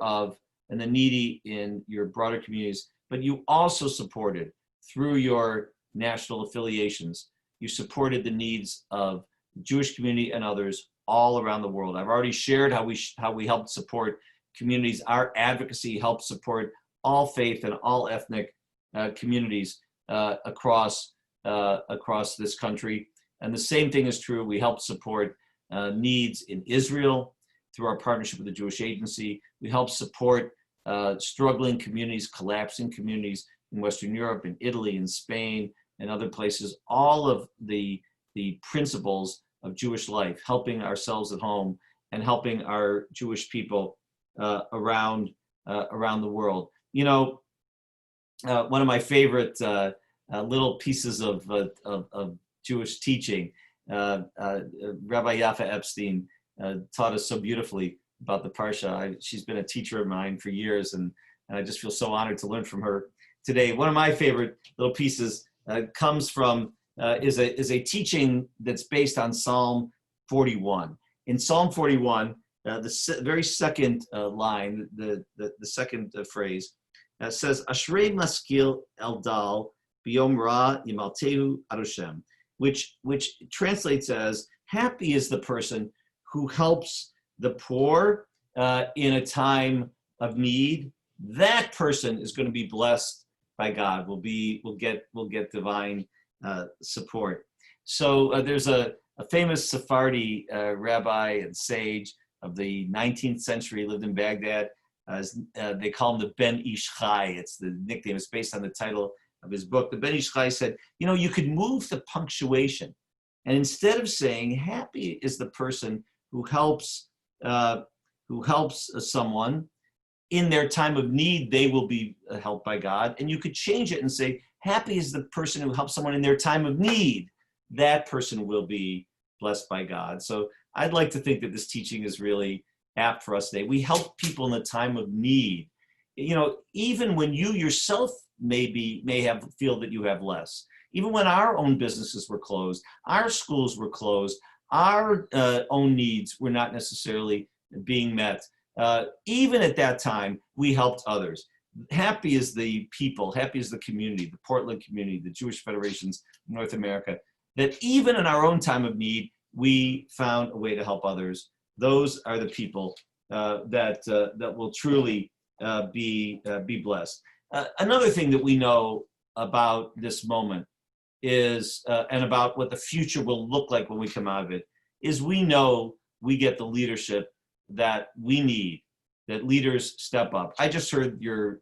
Speaker 14: and the needy in your broader communities, but you also supported through your national affiliations, you supported the needs of the Jewish community and others all around the world. I've already shared how we helped support communities. Our advocacy helped support all faith and all ethnic communities across this country. And the same thing is true. We helped support needs in Israel through our partnership with the Jewish Agency. We helped support struggling communities, collapsing communities in Western Europe, in Italy, in Spain, and other places, all of the principles of Jewish life, helping ourselves at home and helping our Jewish people around the world. You know, one of my favorite little pieces of Jewish teaching, Rabbi Yafa Epstein taught us so beautifully about the Parsha. She's been a teacher of mine for years, and I just feel so honored to learn from her today. One of my favorite little pieces comes from, is a teaching that's based on Psalm 41. In Psalm 41, the very second line, the second phrase, says, Ashrei maskil eldal biyom ra yimaltehu adoshem, which translates as, happy is the person who helps the poor in a time of need. That person is going to be blessed by God, will get divine support. So there's a famous Sephardi rabbi and sage of the 19th century, lived in Baghdad. They call him the Ben Ish Chai. It's the nickname. It's based on the title of his book. The Ben Ish Chai said, you know, you could move the punctuation, and instead of saying happy is the person who helps someone in their time of need, they will be helped by God. And you could change it and say, happy is the person who helps someone in their time of need. That person will be blessed by God. So I'd like to think that this teaching is really apt for us today. We help people in the time of need. You know, even when you yourself feel that you have less. Even when our own businesses were closed, our schools were closed, our own needs were not necessarily being met. Even at that time, we helped others. Happy is the people, happy is the community, the Portland community, the Jewish Federations of North America, that even in our own time of need, we found a way to help others. Those are the people that will truly be blessed. Another thing that we know about this moment is, and about what the future will look like when we come out of it, is we know we get the leadership that we need, that leaders step up. I just heard your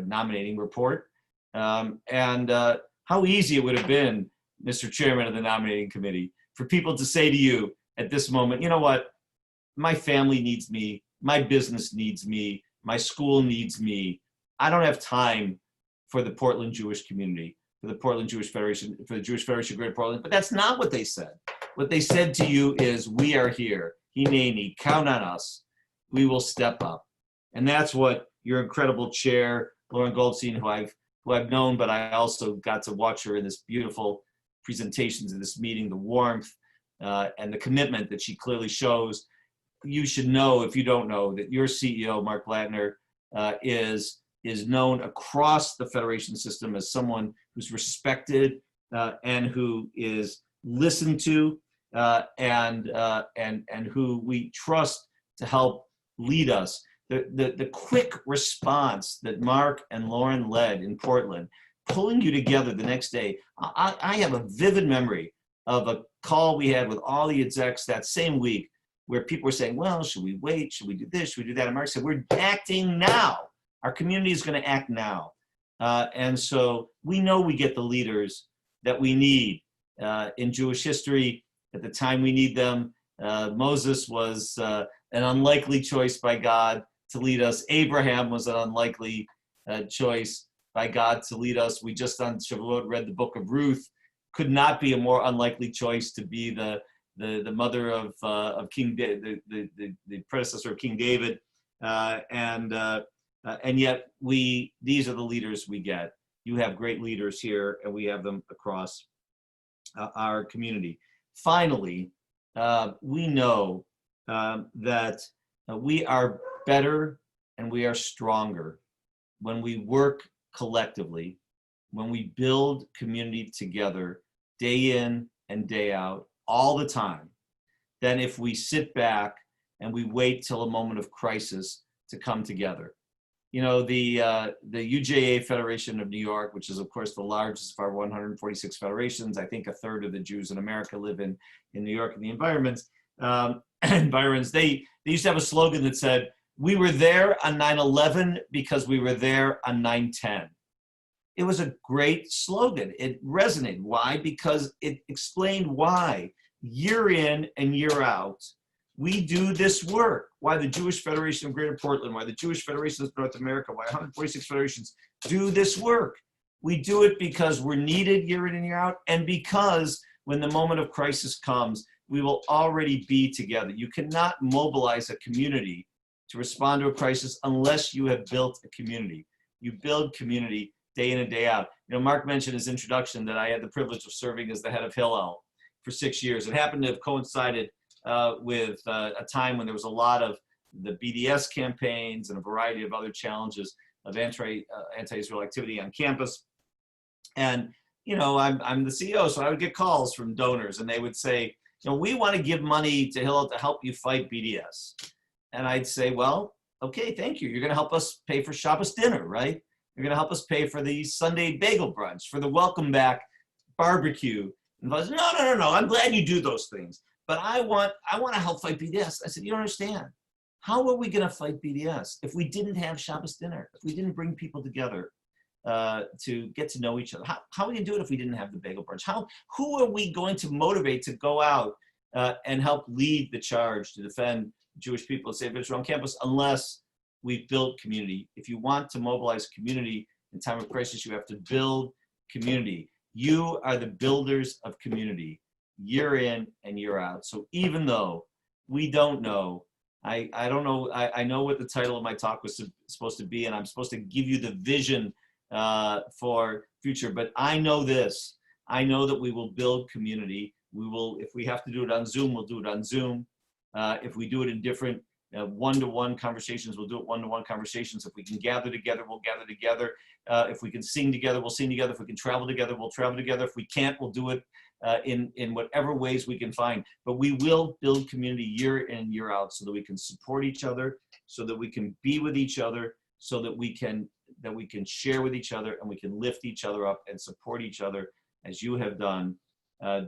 Speaker 14: nominating report, and how easy it would have been, Mr. Chairman of the Nominating Committee, for people to say to you at this moment, you know what, my family needs me, my business needs me, my school needs me. I don't have time for the Portland Jewish community, for the Portland Jewish Federation, for the Jewish Federation of Greater Portland. But that's not what they said. What they said to you is, we are here. Hineni, count on us. We will step up. And that's what your incredible chair, Loren Goldstein, who I've known, but I also got to watch her in this beautiful presentations in this meeting, the warmth and the commitment that she clearly shows. You should know, if you don't know, that your CEO, Mark Blattner, is known across the Federation system as someone who's respected and who is listened to and who we trust to help lead us. The quick response that Mark and Loren led in Portland, pulling you together the next day. I have a vivid memory of a call we had with all the execs that same week, where people were saying, well, should we wait? Should we do this? Should we do that? And Mark said, we're acting now. Our community is going to act now. And so we know we get the leaders that we need in Jewish history at the time we need them. Moses was an unlikely choice by God to lead us. Abraham was an unlikely choice by God to lead us. We just on Shavuot read the book of Ruth. Could not be a more unlikely choice to be the mother of King David, the predecessor of King David, and yet these are the leaders we get. You have great leaders here, and we have them across our community. Finally, we know that we are better and we are stronger when we work collectively, when we build community together day in and day out, all the time, than if we sit back and we wait till a moment of crisis to come together. You know, the UJA Federation of New York, which is of course the largest of our 146 federations, I think a third of the Jews in America live in New York and the environs, they used to have a slogan that said, We were there on 9/11 because we were there on 9/10. It was a great slogan. It resonated. Why? Because it explained why, year in and year out, we do this work. Why the Jewish Federation of Greater Portland, why the Jewish Federation of North America, why 146 federations do this work. We do it because we're needed year in and year out, and because when the moment of crisis comes, we will already be together. You cannot mobilize a community to respond to a crisis unless you have built a community. You build community day in and day out. You know, Mark mentioned in his introduction that I had the privilege of serving as the head of Hillel for 6 years. It happened to have coincided with a time when there was a lot of the BDS campaigns and a variety of other challenges of anti-Israel activity on campus. And, you know, I'm the CEO, so I would get calls from donors and they would say, you know, we want to give money to Hillel to help you fight BDS. And I'd say, well, okay, thank you. You're going to help us pay for Shabbos dinner, right? You're going to help us pay for the Sunday bagel brunch, for the welcome back barbecue. And I was, no. I'm glad you do those things, but I want to help fight BDS. I said, you don't understand. How are we going to fight BDS if we didn't have Shabbos dinner? If we didn't bring people together to get to know each other? How are we going to do it if we didn't have the bagel brunch? Who are we going to motivate to go out and help lead the charge to defend Jewish people and save Israel on campus unless we've built community? If you want to mobilize community in time of crisis, you have to build community. You are the builders of community year in and year out. So even though we don't know, I don't know, I know what the title of my talk was supposed to be, and I'm supposed to give you the vision for future, but I know this. I know that we will build community. We will, if we have to do it on Zoom, we'll do it on Zoom. If we do it in different one-to-one conversations, we'll do it one-to-one conversations. If we can gather together, we'll gather together. If we can sing together, we'll sing together. If we can travel together, we'll travel together. If we can't, we'll do it in whatever ways we can find. But we will build community year in, year out so that we can support each other, so that we can be with each other, so that we can share with each other, and we can lift each other up and support each other as you have done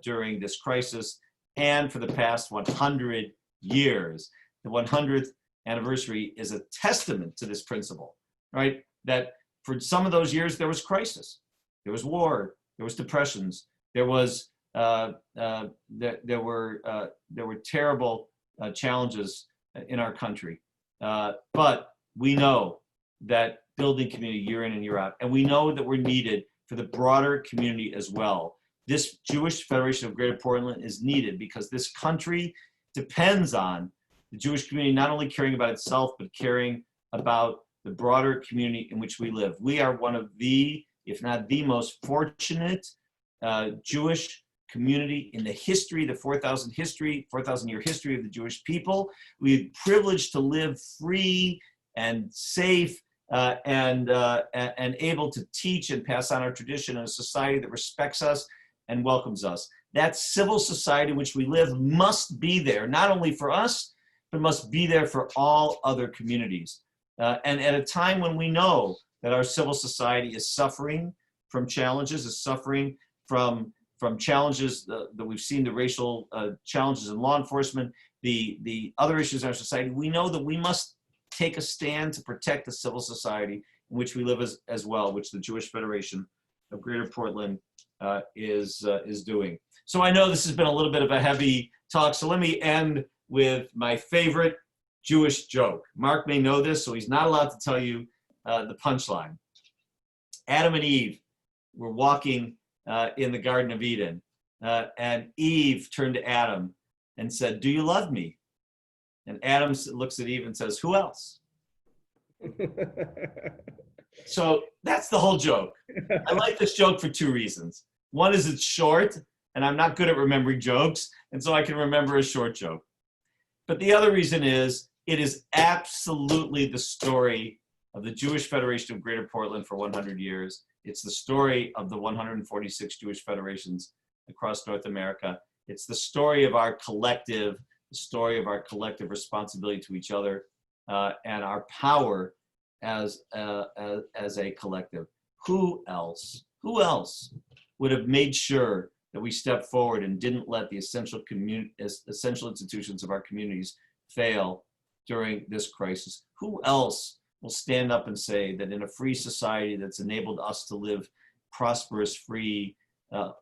Speaker 14: during this crisis and for the past 100 years. The 100th anniversary is a testament to this principle, right? That for some of those years there was crisis, there was war, there was depressions, there was there were terrible challenges in our country, but we know that building community year in and year out, and we know that we're needed for the broader community as well. This Jewish Federation of Greater Portland is needed because this country depends on the Jewish community not only caring about itself, but caring about the broader community in which we live. We are one of the, if not the most fortunate Jewish community in the history, the 4,000-year history of the Jewish people. We're privileged to live free and safe and able to teach and pass on our tradition in a society that respects us and welcomes us. That civil society in which we live must be there, not only for us, but must be there for all other communities. And at a time when we know that our civil society is suffering from challenges, is suffering from challenges that we've seen, the racial challenges in law enforcement, the other issues in our society, we know that we must take a stand to protect the civil society in which we live as well, which the Jewish Federation of Greater Portland is doing. So I know this has been a little bit of a heavy talk, so let me end with my favorite Jewish joke. Mark may know this, so he's not allowed to tell you the punchline. Adam and Eve were walking in the Garden of Eden, and Eve turned to Adam and said, "Do you love me?" And Adam looks at Eve and says, "Who else?" So that's the whole joke. I like this joke for two reasons. One is it's short, and I'm not good at remembering jokes, and so I can remember a short joke. But the other reason is it is absolutely the story of the Jewish Federation of Greater Portland for 100 years. It's the story of the 146 Jewish federations across North America. It's the story of our collective, the story of our collective responsibility to each other and our power as a collective. Who else would have made sure that we stepped forward and didn't let the essential institutions of our communities fail during this crisis? Who else will stand up and say that in a free society that's enabled us to live prosperous, free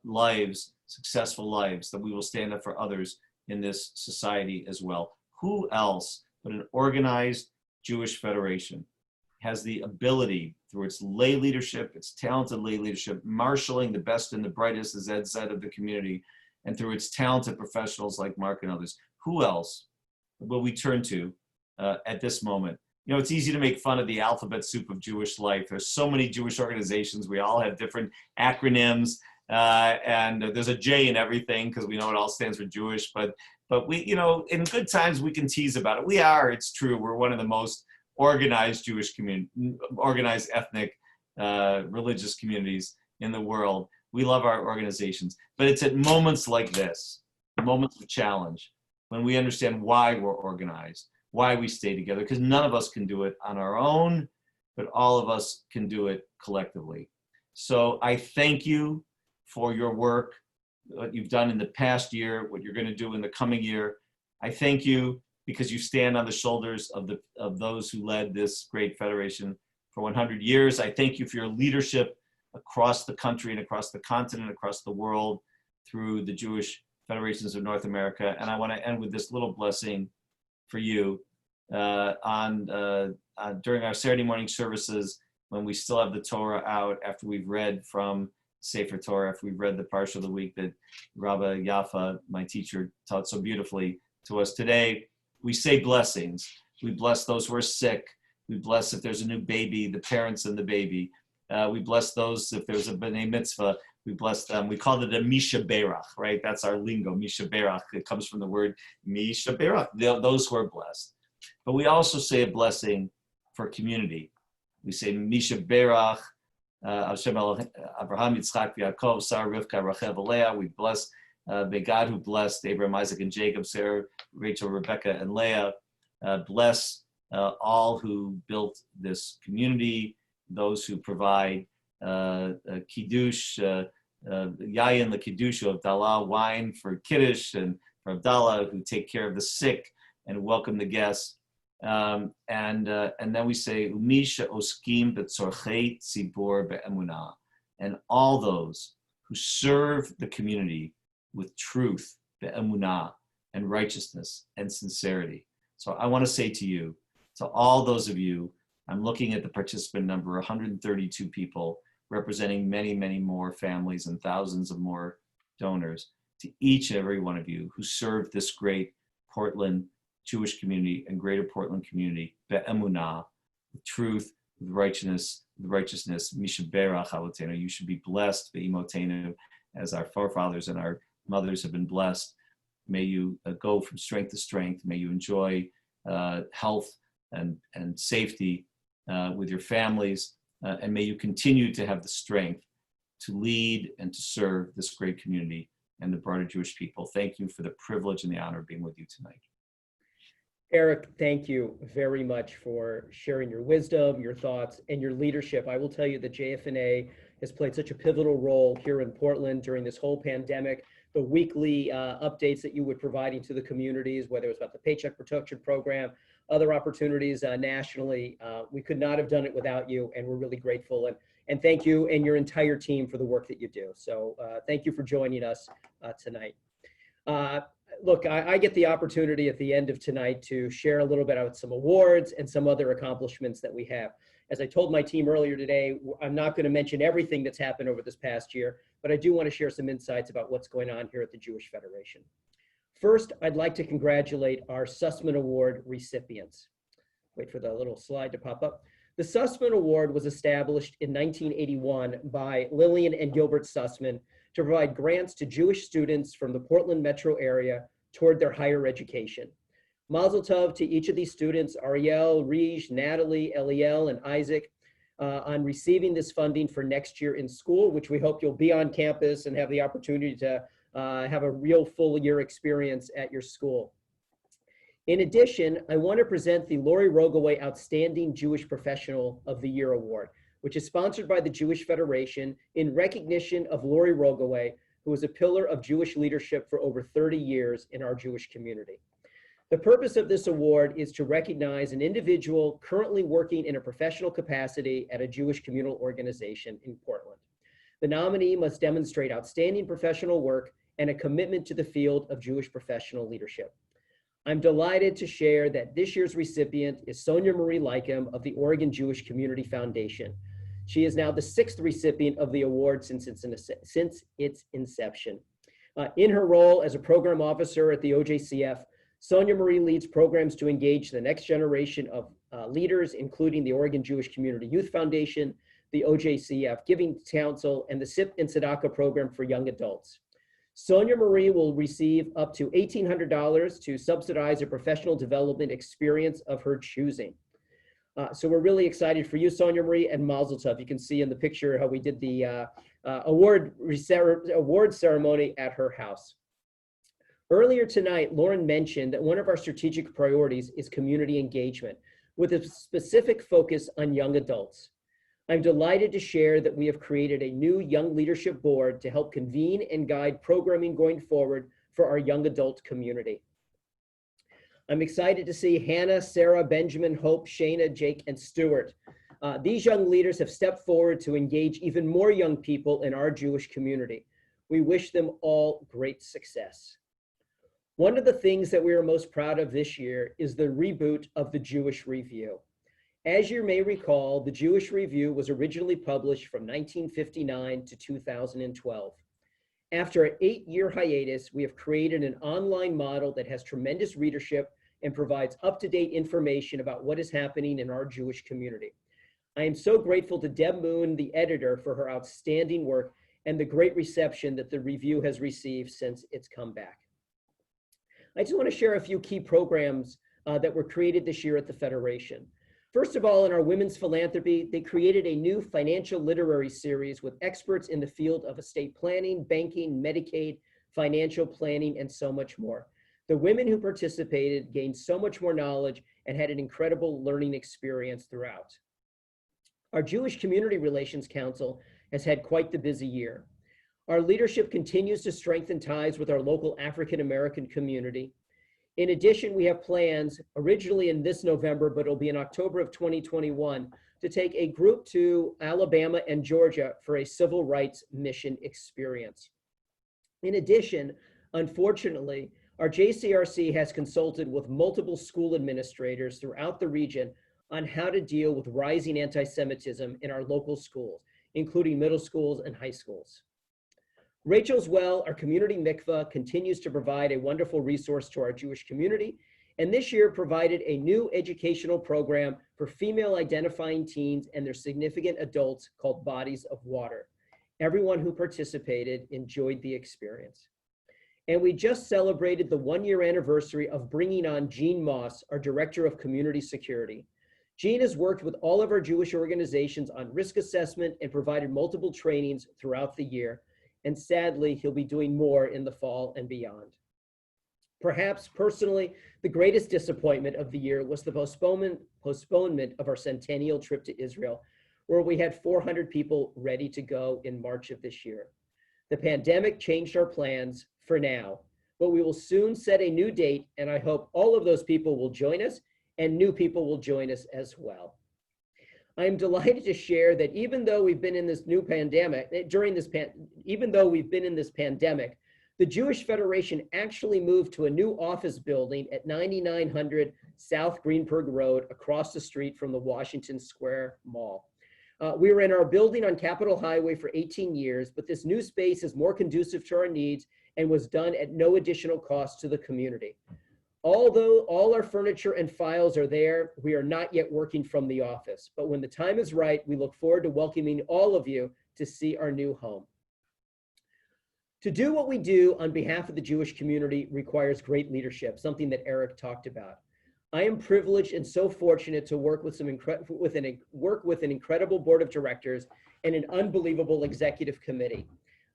Speaker 14: lives, successful lives, that we will stand up for others in this society as well? Who else but an organized Jewish Federation has the ability, through its lay leadership, its talented lay leadership, marshaling the best and the brightest, as Ed said, of the community, and through its talented professionals like Mark and others, who else will we turn to at this moment? You know, it's easy to make fun of the alphabet soup of Jewish life. There's so many Jewish organizations. We all have different acronyms, and there's a J in everything because we know it all stands for Jewish. But we, you know, in good times we can tease about it. We are, it's true, we're one of the most organized Jewish community, organized ethnic, religious communities in the world. We love our organizations, but it's at moments like this, moments of challenge, when we understand why we're organized, why we stay together, because none of us can do it on our own, but all of us can do it collectively. So I thank you for your work, what you've done in the past year, what you're going to do in the coming year. I thank you because you stand on the shoulders of those who led this great federation for 100 years. I thank you for your leadership across the country and across the continent, across the world, through the Jewish Federations of North America. And I want to end with this little blessing for you during our Saturday morning services, when we still have the Torah out, after we've read from Sefer Torah, after we've read the Parsha of the week that Rabbi Yafa, my teacher, taught so beautifully to us today. We say blessings. We bless those who are sick. We bless if there's a new baby, the parents and the baby. We bless those if there's a b'nai mitzvah. We bless them. We call it a Misha Berach, right? That's our lingo, Misha Berach. It comes from the word Misha Berach, those who are blessed. But we also say a blessing for community. We say Misha Berach, Hashem Abraham, Yitzchak, Yaakov, Sarah, Rivka, Rachel, Leah. We bless the God who blessed Abraham, Isaac, and Jacob, Sarah, Rachel, Rebecca, and Leah. Bless all who built this community, those who provide kiddush, yayin the kiddush of Abdallah, wine for kiddush, and for Abdallah, who take care of the sick and welcome the guests. And then we say umisha oskim betzorchei tzibor be'emunah, and all those who serve the community with truth, be'emunah, and righteousness and sincerity. So I want to say to you, to all those of you, I'm looking at the participant number, 132 people, representing many, many more families and thousands of more donors, to each and every one of you who served this great Portland Jewish community and greater Portland community, be'emunah, with truth, with righteousness, misha berach avotenu. You should be blessed, be'imotenu, as our forefathers and our mothers have been blessed. May you go from strength to strength. May you enjoy health and safety with your families, and may you continue to have the strength to lead and to serve this great community and the broader Jewish people. Thank you for the privilege and the honor of being with you tonight.
Speaker 10: Eric, thank you very much for sharing your wisdom, your thoughts, and your leadership. I will tell you that JFNA has played such a pivotal role here in Portland during this whole pandemic. The weekly updates that you were providing to the communities, whether it was about the Paycheck Protection Program, other opportunities nationally, we could not have done it without you, and we're really grateful. And thank you and your entire team for the work that you do. So thank you for joining us tonight. Look, I get the opportunity at the end of tonight to share a little bit about some awards and some other accomplishments that we have. As I told my team earlier today, I'm not going to mention everything that's happened over this past year, but I do want to share some insights about what's going on here at the Jewish Federation. First, I'd like to congratulate our Sussman Award recipients. Wait for the little slide to pop up. The Sussman Award was established in 1981 by Lillian and Gilbert Sussman to provide grants to Jewish students from the Portland metro area toward their higher education. Mazel tov to each of these students, Ariel, Rij, Natalie, Eliel, and Isaac, on receiving this funding for next year in school, which we hope you'll be on campus and have the opportunity to have a real full year experience at your school. In addition, I want to present the Laurie Rogaway Outstanding Jewish Professional of the Year Award, which is sponsored by the Jewish Federation in recognition of Laurie Rogaway, who was a pillar of Jewish leadership for over 30 years in our Jewish community. The purpose of this award is to recognize an individual currently working in a professional capacity at a Jewish communal organization in Portland. The nominee must demonstrate outstanding professional work and a commitment to the field of Jewish professional leadership. I'm delighted to share that this year's recipient is Sonia Marie Lycum of the Oregon Jewish Community Foundation. She is now the 6th recipient of the award since its inception. In her role as a program officer at the OJCF, Sonia Marie leads programs to engage the next generation of leaders, including the Oregon Jewish Community Youth Foundation, the OJCF Giving Council, and the SIP and Tzedakah program for young adults. Sonia Marie will receive up to $1,800 to subsidize a professional development experience of her choosing. So we're really excited for you, Sonia Marie, and Mazel Tov. You can see in the picture how we did the award ceremony at her house. Earlier tonight, Loren mentioned that one of our strategic priorities is community engagement, with a specific focus on young adults. I'm delighted to share that we have created a new Young Leadership Board to help convene and guide programming going forward for our young adult community. I'm excited to see Hannah, Sarah, Benjamin, Hope, Shayna, Jake, and Stuart. These young leaders have stepped forward to engage even more young people in our Jewish community. We wish them all great success. One of the things that we are most proud of this year is the reboot of the Jewish Review. As you may recall, the Jewish Review was originally published from 1959 to 2012. After an 8-year hiatus, we have created an online model that has tremendous readership and provides up-to-date information about what is happening in our Jewish community. I am so grateful to Deb Moon, the editor, for her outstanding work and the great reception that the review has received since its comeback. I just want to share a few key programs that were created this year at the Federation. First of all, in our women's philanthropy, they created a new financial literary series with experts in the field of estate planning, banking, Medicaid, financial planning, and so much more. The women who participated gained so much more knowledge and had an incredible learning experience throughout. Our Jewish Community Relations Council has had quite the busy year. Our leadership continues to strengthen ties with our local African American community. In addition, we have plans originally in this November, but it'll be in October of 2021, to take a group to Alabama and Georgia for a civil rights mission experience. In addition, unfortunately, our JCRC has consulted with multiple school administrators throughout the region on how to deal with rising anti-Semitism in our local schools, including middle schools and high schools. Rachel's Well, our community mikvah, continues to provide a wonderful resource to our Jewish community, and this year provided a new educational program for female identifying teens and their significant adults called Bodies of Water. Everyone who participated enjoyed the experience. And we just celebrated the 1-year anniversary of bringing on Jean Moss, our Director of Community Security. Jean has worked with all of our Jewish organizations on risk assessment and provided multiple trainings throughout the year. And sadly, he'll be doing more in the fall and beyond. Perhaps personally, the greatest disappointment of the year was the postponement of our centennial trip to Israel, where we had 400 people ready to go in March of this year. The pandemic changed our plans for now, but we will soon set a new date, and I hope all of those people will join us and new people will join us as well. I am delighted to share that even though we've been in this new pandemic, the Jewish Federation actually moved to a new office building at 9900 South Greenberg Road across the street from the Washington Square Mall. We were in our building on Capitol Highway for 18 years, but this new space is more conducive to our needs and was done at no additional cost to the community. Although all our furniture and files are there, we are not yet working from the office. But when the time is right, we look forward to welcoming all of you to see our new home. To do what we do on behalf of the Jewish community requires great leadership, something that Eric talked about. I am privileged and so fortunate to work with an incredible board of directors and an unbelievable executive committee.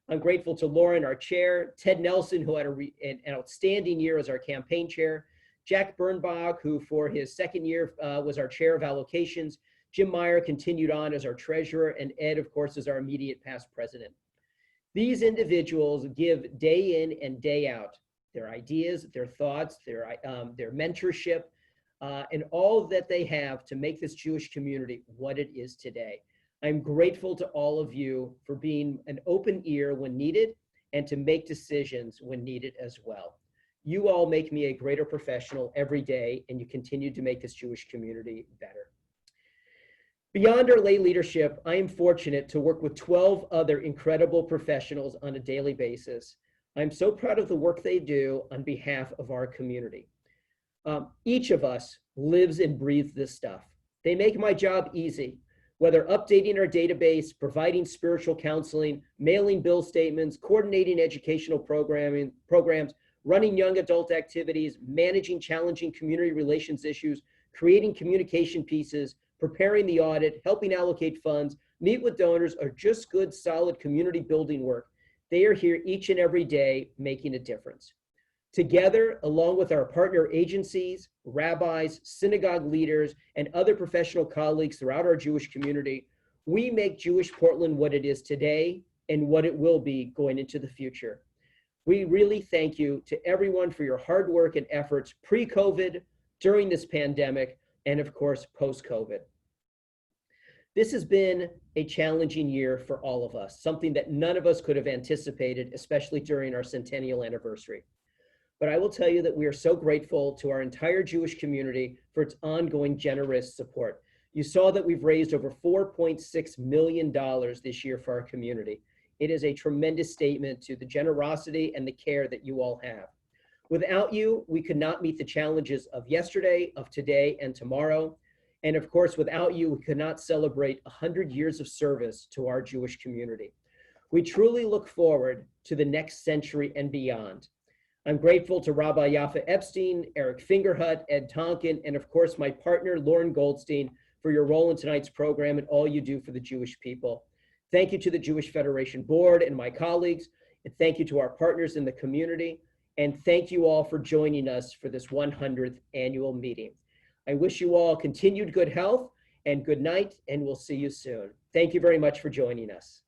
Speaker 10: I'm grateful to Loren, our chair, Ted Nelson, who had an outstanding year as our campaign chair, Jack Birnbach, who for his second year was our chair of allocations, Jim Meyer continued on as our treasurer, and Ed, of course, is our immediate past president. These individuals give day in and day out. their ideas, their thoughts, their mentorship, and all that they have to make this Jewish community what it is today. I'm grateful to all of you for being an open ear when needed and to make decisions when needed as well. You all make me a greater professional every day, and you continue to make this Jewish community better. Beyond our lay leadership, I am fortunate to work with 12 other incredible professionals on a daily basis. I'm so proud of the work they do on behalf of our community. Each of us lives and breathes this stuff. They make my job easy, whether updating our database, providing spiritual counseling, mailing bill statements, coordinating educational programs, running young adult activities, managing challenging community relations issues, creating communication pieces, preparing the audit, helping allocate funds, meet with donors, or just good, solid community building work. They are here each and every day making a difference. Together, along with our partner agencies, rabbis, synagogue leaders, and other professional colleagues throughout our Jewish community, we make Jewish Portland what it is today and what it will be going into the future. We really thank you to everyone for your hard work and efforts pre-COVID, during this pandemic, and of course, post-COVID. This has been a challenging year for all of us, something that none of us could have anticipated, especially during our centennial anniversary. But I will tell you that we are so grateful to our entire Jewish community for its ongoing generous support. You saw that we've raised over $4.6 million this year for our community. It is a tremendous statement to the generosity and the care that you all have. Without you, we could not meet the challenges of yesterday, of today, and tomorrow. And of course, without you, we could not celebrate 100 years of service to our Jewish community. We truly look forward to the next century and beyond. I'm grateful to Rabbi Yafa Epstein, Eric Fingerhut, Ed Tonkin, and of course, my partner, Loren Goldstein, for your role in tonight's program and all you do for the Jewish people. Thank you to the Jewish Federation Board and my colleagues, and thank you to our partners in the community, and thank you all for joining us for this 100th annual meeting. I wish you all continued good health and good night, and we'll see you soon. Thank you very much for joining us.